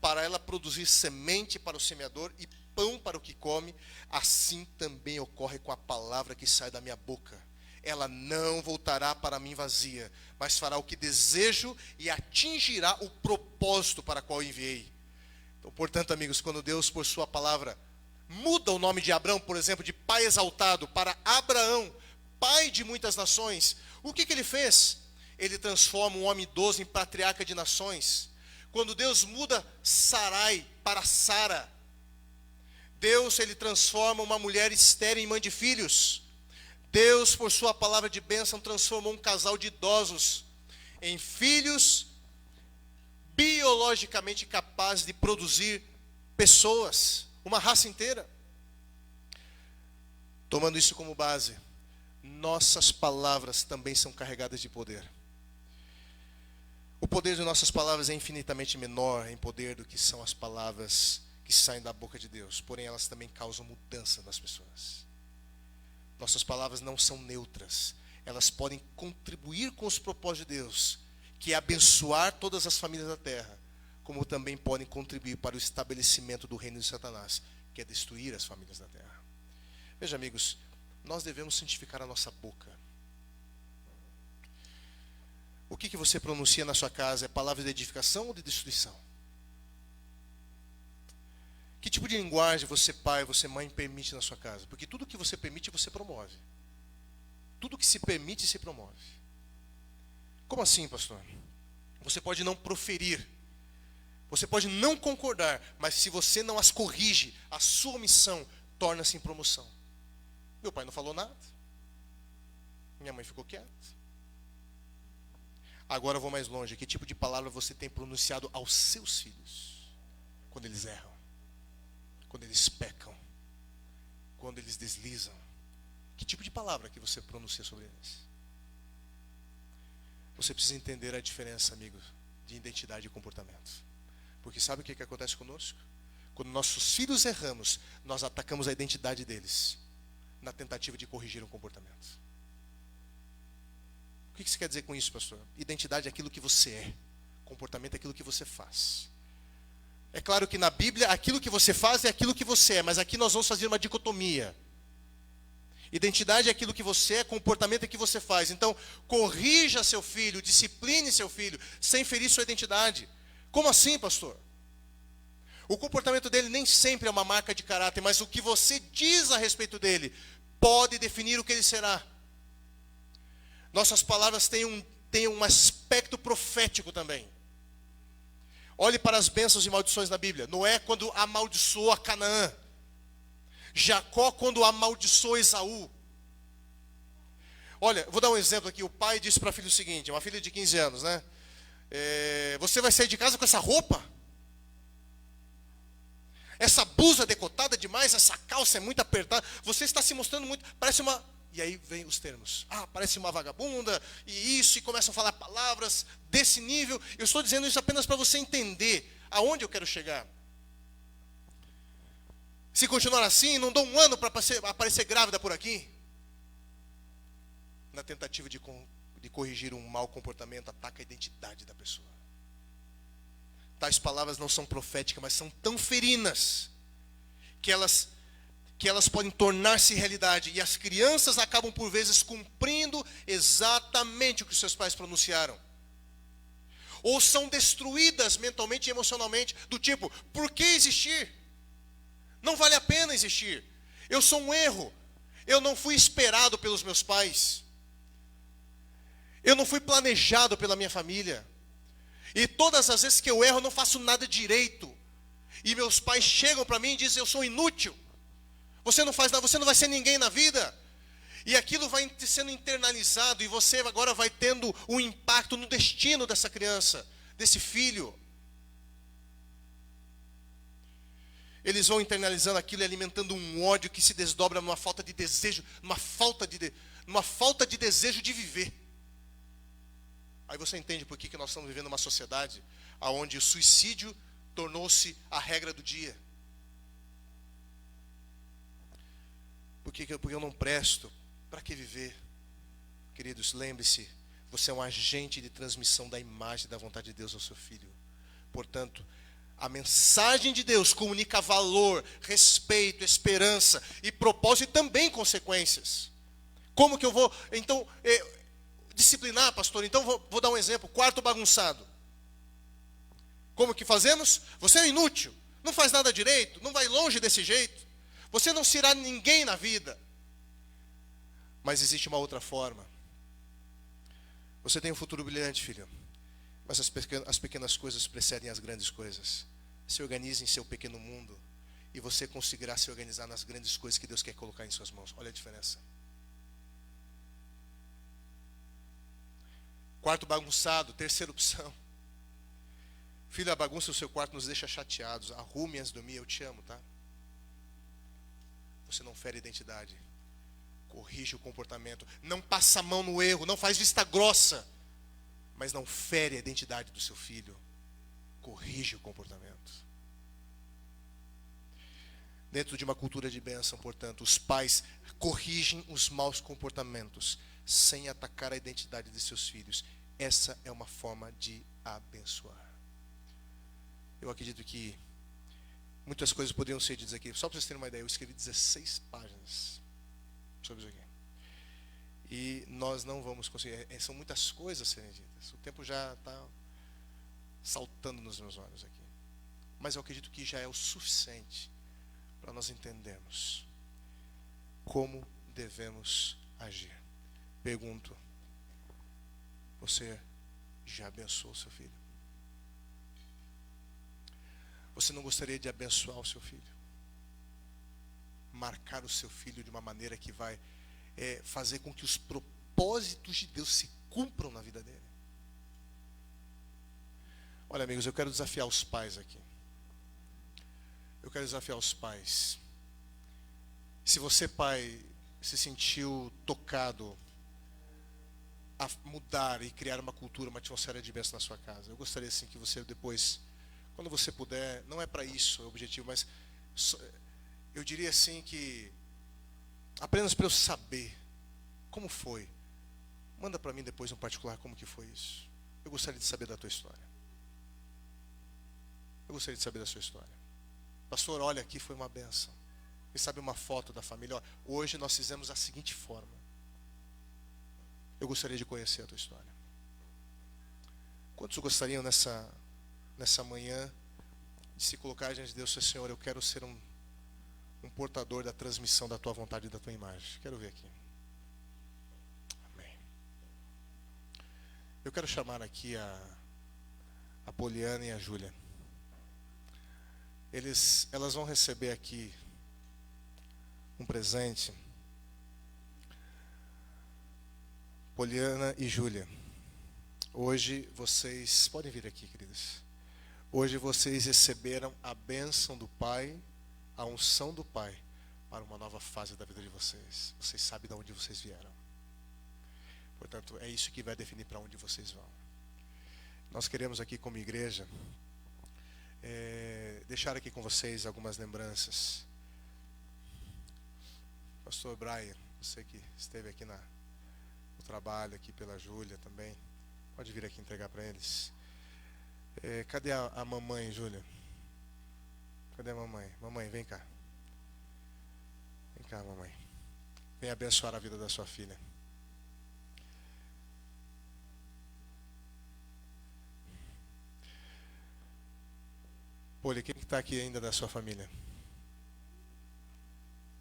para ela produzir semente para o semeador e pão para o que come, assim também ocorre com a palavra que sai da minha boca. Ela não voltará para mim vazia, mas fará o que desejo e atingirá o propósito para qual enviei. Então, portanto, amigos, quando Deus, por sua palavra, muda o nome de Abrão, por exemplo, de pai exaltado para Abraão, pai de muitas nações, o que ele fez? Ele transforma um homem idoso em patriarca de nações. Quando Deus muda Sarai para Sara, Deus, ele transforma uma mulher estéril em mãe de filhos. Deus, por sua palavra de bênção, transformou um casal de idosos em filhos biologicamente capazes de produzir pessoas, uma raça inteira. Tomando isso como base, nossas palavras também são carregadas de poder. O poder de nossas palavras é infinitamente menor em poder do que são as palavras que saem da boca de Deus. Porém, elas também causam mudança nas pessoas. Nossas palavras não são neutras. Elas podem contribuir com os propósitos de Deus, que é abençoar todas as famílias da terra, como também podem contribuir para o estabelecimento do reino de Satanás, que é destruir as famílias da terra. Veja, amigos, nós devemos santificar a nossa boca. O que você pronuncia na sua casa? É palavra de edificação ou de destruição? Que tipo de linguagem você, pai, você, mãe, permite na sua casa? Porque tudo que você permite, você promove. Tudo que se permite, se promove. Como assim, pastor? Você pode não proferir, você pode não concordar, mas se você não as corrige, a sua missão torna-se em promoção. Meu pai não falou nada. Minha mãe ficou quieta. Agora eu vou mais longe. Que tipo de palavra você tem pronunciado aos seus filhos? Quando eles erram, quando eles pecam, quando eles deslizam. Que tipo de palavra que você pronuncia sobre eles? Você precisa entender a diferença, amigo, de identidade e comportamento. Porque sabe o que acontece conosco? Quando nossos filhos erramos, nós atacamos a identidade deles, na tentativa de corrigir um comportamento. O que você quer dizer com isso, pastor? Identidade é aquilo que você é. Comportamento é aquilo que você faz. É claro que na Bíblia, aquilo que você faz é aquilo que você é. Mas aqui nós vamos fazer uma dicotomia. Identidade é aquilo que você é, comportamento é o que você faz. Então, corrija seu filho, discipline seu filho, sem ferir sua identidade. Como assim, pastor? O comportamento dele nem sempre é uma marca de caráter, mas o que você diz a respeito dele pode definir o que ele será. Nossas palavras têm um aspecto profético também. Olhe para as bênçãos e maldições na Bíblia. Noé, quando amaldiçoou a Canaã. Jacó, quando amaldiçoou Esaú. Olha, vou dar um exemplo aqui. O pai disse para a filha o seguinte, uma filha de 15 anos, né? Você vai sair de casa com essa roupa? Essa blusa decotada demais, essa calça é muito apertada. Você está se mostrando muito, parece uma... E aí vem os termos. Parece uma vagabunda, e começam a falar palavras desse nível. Eu estou dizendo isso apenas para você entender aonde eu quero chegar. Se continuar assim, não dou um ano para aparecer grávida por aqui. Na tentativa de corrigir um mau comportamento, ataca a identidade da pessoa. Tais palavras não são proféticas, mas são tão ferinas que elas podem tornar-se realidade. E as crianças acabam, por vezes, cumprindo exatamente o que seus pais pronunciaram. Ou são destruídas mentalmente e emocionalmente, do tipo, por que existir? Não vale a pena existir. Eu sou um erro. Eu não fui esperado pelos meus pais. Eu não fui planejado pela minha família. E todas as vezes que eu erro, eu não faço nada direito. E meus pais chegam para mim e dizem, eu sou inútil. Você não faz nada, você não vai ser ninguém na vida. E aquilo vai sendo internalizado, e você agora vai tendo um impacto no destino dessa criança, desse filho. Eles vão internalizando aquilo e alimentando um ódio que se desdobra numa falta de desejo, numa falta de desejo de viver. Aí você entende por que nós estamos vivendo uma sociedade onde o suicídio tornou-se a regra do dia. Porque eu não presto, para que viver? Queridos, lembre-se, você é um agente de transmissão da imagem e da vontade de Deus ao seu filho. Portanto, a mensagem de Deus comunica valor, respeito, esperança e propósito e também consequências. Como que eu vou, então, disciplinar, pastor? Então, vou dar um exemplo, quarto bagunçado. Como que fazemos? Você é inútil, não faz nada direito, não vai longe desse jeito. Você não será ninguém na vida. Mas existe uma outra forma. Você tem um futuro brilhante, filho. Mas as pequenas coisas precedem as grandes coisas. Se organize em seu pequeno mundo e você conseguirá se organizar nas grandes coisas que Deus quer colocar em suas mãos. Olha a diferença. Quarto bagunçado, terceira opção. Filho, a bagunça do seu quarto nos deixa chateados. Arrume antes de dormir, eu te amo, tá? Você não fere a identidade. Corrige o comportamento. Não passa a mão no erro. Não faz vista grossa. Mas não fere a identidade do seu filho. Corrige o comportamento. Dentro de uma cultura de bênção, portanto, os pais corrigem os maus comportamentos sem atacar a identidade de seus filhos. Essa é uma forma de abençoar. Eu acredito que muitas coisas poderiam ser ditas aqui. Só para vocês terem uma ideia, eu escrevi 16 páginas sobre isso aqui. E nós não vamos conseguir. São muitas coisas a serem ditas. O tempo já está saltando nos meus olhos aqui. Mas eu acredito que já é o suficiente para nós entendermos como devemos agir. Pergunto: você já abençoou o seu filho? Você não gostaria de abençoar o seu filho? Marcar o seu filho de uma maneira que vai fazer com que os propósitos de Deus se cumpram na vida dele? Olha, amigos, eu quero desafiar os pais aqui. Eu quero desafiar os pais. Se você, pai, se sentiu tocado a mudar e criar uma cultura, uma atmosfera de bênção na sua casa, eu gostaria assim que você depois, quando você puder, não é para isso o objetivo, mas eu diria assim que apenas para eu saber como foi, manda para mim depois no particular como que foi isso. Eu gostaria de saber da tua história. Eu gostaria de saber da sua história. Pastor, olha, aqui foi uma bênção. Quem sabe uma foto da família? Ó, hoje nós fizemos a seguinte forma. Eu gostaria de conhecer a tua história. Quantos gostariam nessa manhã de se colocar diante de Deus e dizer, Senhor, eu quero ser um portador da transmissão da tua vontade e da tua imagem. Quero ver aqui. Amém. Eu quero chamar aqui a Poliana e a Júlia. Elas vão receber aqui um presente. Poliana e Júlia, hoje vocês, podem vir aqui, queridas. Hoje vocês receberam a bênção do Pai, a unção do Pai, para uma nova fase da vida de vocês. Vocês sabem de onde vocês vieram. Portanto, é isso que vai definir para onde vocês vão. Nós queremos aqui como igreja, deixar aqui com vocês algumas lembranças. Pastor Brian, você que esteve aqui no trabalho, aqui pela Júlia também, pode vir aqui entregar para eles. Cadê a mamãe, Júlia? Cadê a mamãe? Mamãe, vem cá. Vem cá, mamãe. Vem abençoar a vida da sua filha. Poli, quem está aqui ainda da sua família?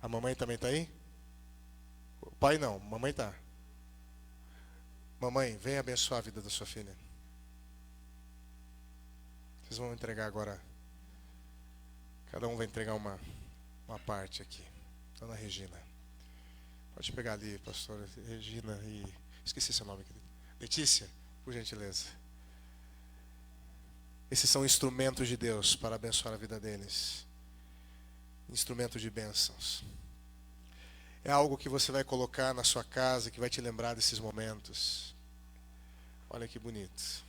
A mamãe também está aí? O pai não, mamãe está. Mamãe, vem abençoar a vida da sua filha. Vocês vão entregar agora. Cada um vai entregar uma parte aqui. Dona Regina. Pode pegar ali, pastora Regina e... Esqueci seu nome, querido. Letícia, por gentileza. Esses são instrumentos de Deus para abençoar a vida deles. Instrumentos de bênçãos. É algo que você vai colocar na sua casa, que vai te lembrar desses momentos. Olha que bonito.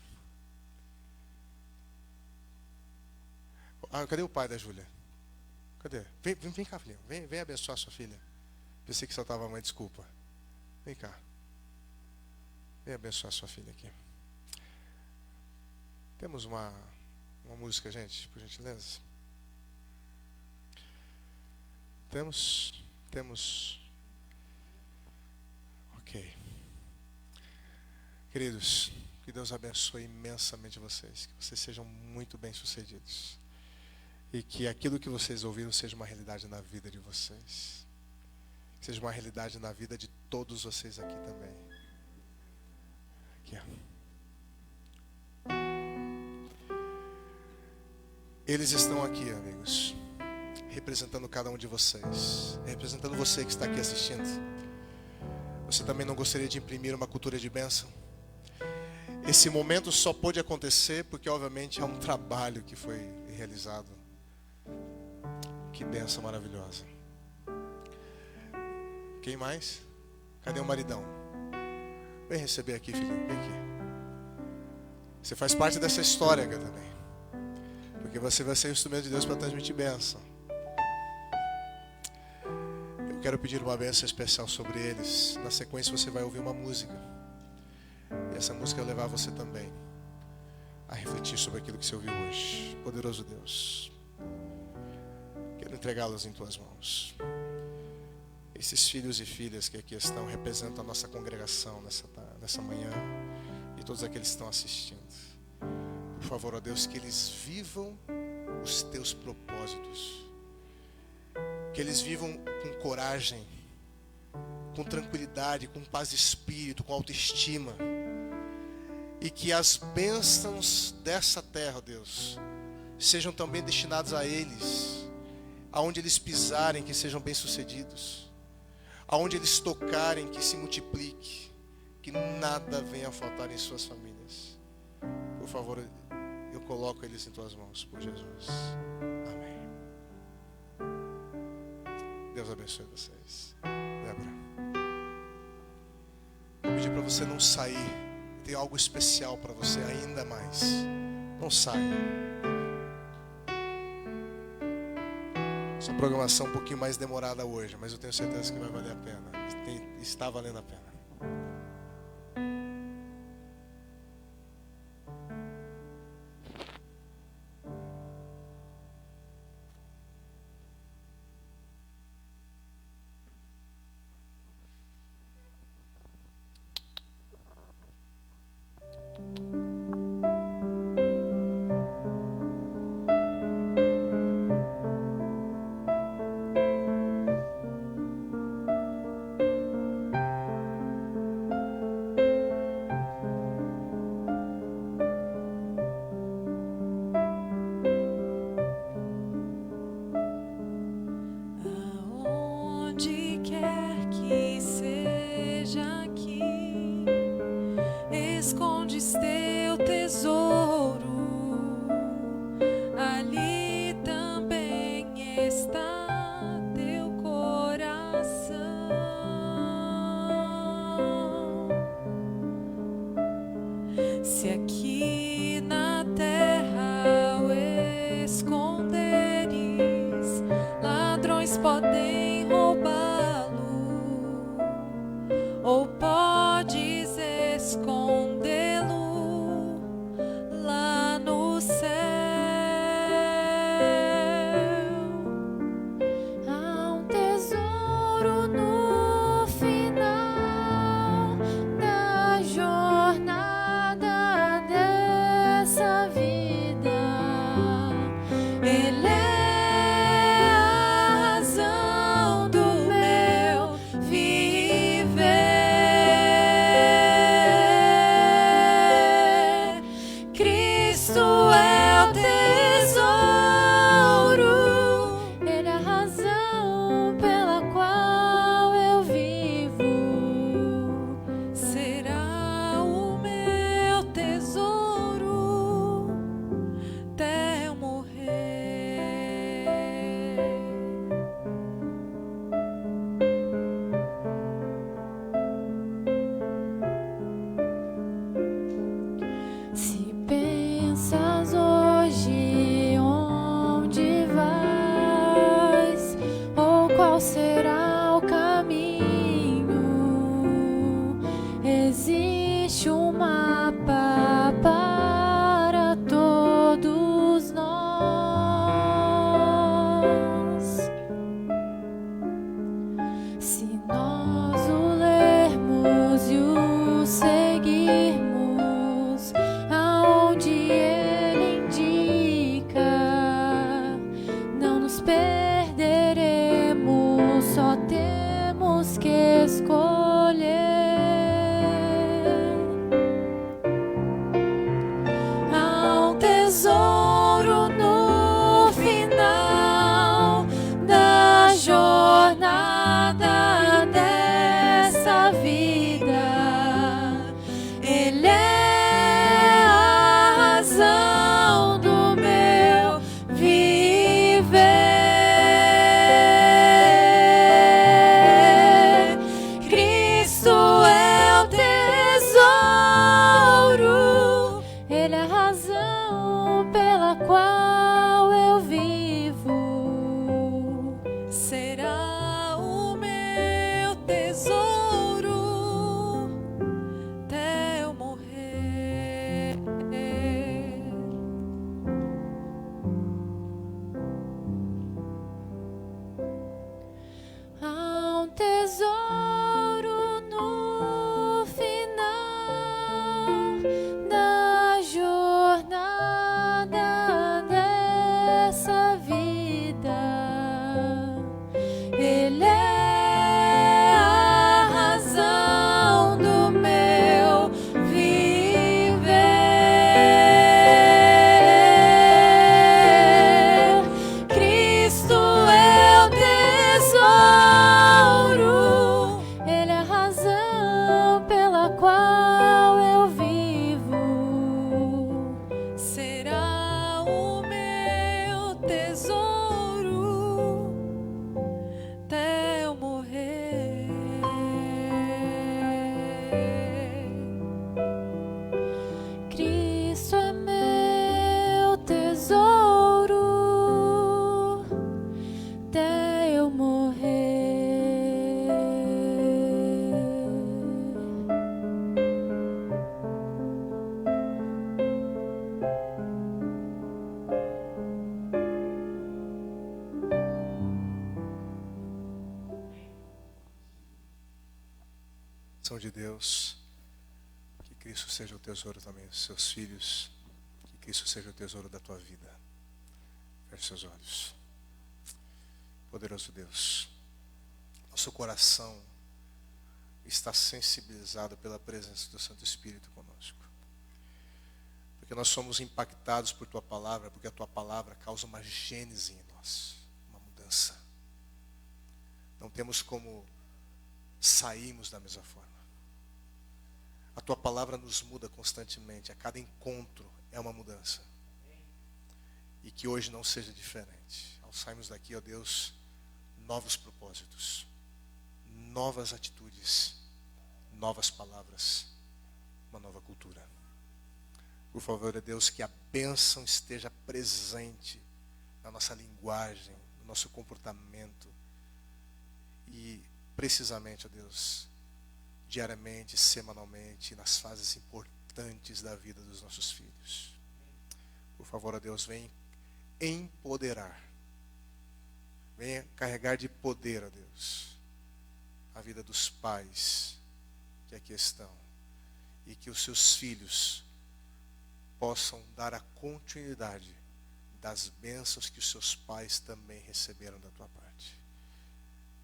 Cadê o pai da Júlia? Cadê? Vem cá, filhinho. Vem abençoar sua filha. Pensei que só estava a mãe, desculpa. Vem cá. Vem abençoar sua filha aqui. Temos uma música, gente, por gentileza. Temos. Ok. Queridos, que Deus abençoe imensamente vocês. Que vocês sejam muito bem-sucedidos. E que aquilo que vocês ouviram seja uma realidade na vida de vocês. Seja uma realidade na vida de todos vocês aqui também. Aqui, ó. Eles estão aqui, amigos, representando cada um de vocês, representando você que está aqui assistindo. Você também não gostaria de imprimir uma cultura de bênção? Esse momento só pôde acontecer porque, obviamente, é um trabalho que foi realizado. Que bênção maravilhosa. Quem mais? Cadê o maridão? Vem receber aqui, filhinho, vem aqui. Você faz parte dessa história aqui também. Porque você vai ser o instrumento de Deus para transmitir bênção. Eu quero pedir uma bênção especial sobre eles. Na sequência você vai ouvir uma música. E essa música vai levar você também a refletir sobre aquilo que você ouviu hoje. Poderoso Deus, quero entregá-los em tuas mãos. Esses filhos e filhas que aqui estão representam a nossa congregação nessa manhã. E todos aqueles que estão assistindo. Por favor, ó Deus, que eles vivam os teus propósitos. Que eles vivam com coragem, com tranquilidade, com paz de espírito, com autoestima. E que as bênçãos dessa terra, ó Deus, sejam também destinadas a eles. Aonde eles pisarem, que sejam bem-sucedidos. Aonde eles tocarem, que se multiplique. Que nada venha a faltar em suas famílias. Por favor, eu coloco eles em tuas mãos, por Jesus. Amém. Deus abençoe vocês. Débora, vou pedir para você não sair. Tem algo especial para você ainda mais. Não saia. Essa programação um pouquinho mais demorada hoje, mas eu tenho certeza que vai valer a pena. Está valendo a pena. podem roubá-lo, ou podes escondê-lo lá no céu. Há um tesouro no final da jornada dessa vida. Ele é será o caminho? Existe um mapa para todos nós. Se nós o lermos e o seguirmos aonde ele indica, não nos perderemos. Só temos que escolher. Há um tesouro no final da jornada dessa vida. Ele é a razão do meu viver. Qual eu vivo será o meu tesouro até eu morrer. Há um tesouro no final da jornada dessa vida. Ele é a razão do meu viver. Cristo é o tesouro, Ele é a razão pela qual eu vivo. Será o meu tesouro até eu morrer. Cristo é meu tesouro até eu morrer. De Deus, que Cristo seja o tesouro também dos seus filhos, que Cristo seja o tesouro da tua vida. Feche seus olhos. Poderoso Deus, nosso coração está sensibilizado pela presença do Santo Espírito conosco, porque nós somos impactados por tua palavra, porque a tua palavra causa uma gênese em nós, uma mudança. Não temos como sairmos da mesma forma. A tua palavra nos muda constantemente. A cada encontro é uma mudança. E que hoje não seja diferente. Ao sairmos daqui, ó Deus, novos propósitos, novas atitudes, novas palavras, uma nova cultura. Por favor, ó Deus, que a bênção esteja presente na nossa linguagem, no nosso comportamento, e precisamente, ó Deus, diariamente, semanalmente, nas fases importantes da vida dos nossos filhos. Por favor, ó Deus, vem empoderar, venha carregar de poder, ó Deus, a vida dos pais que aqui estão, e que os seus filhos possam dar a continuidade das bênçãos que os seus pais também receberam da tua parte.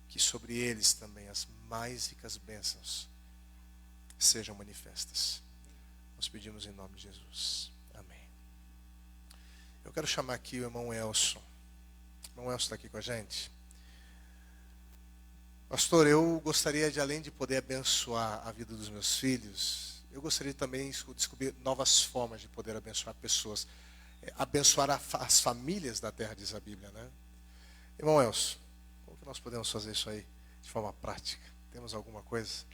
Que sobre eles também as mais ricas bênçãos sejam manifestas. Nós pedimos em nome de Jesus. Amém. Eu quero chamar aqui o irmão Elson. O irmão Elson está aqui com a gente. Pastor, eu gostaria de, além de poder abençoar a vida dos meus filhos, eu gostaria também de descobrir novas formas de poder abençoar pessoas. Abençoar as famílias da terra, diz a Bíblia, né? Irmão Elson, como que nós podemos fazer isso aí de forma prática? Temos alguma coisa?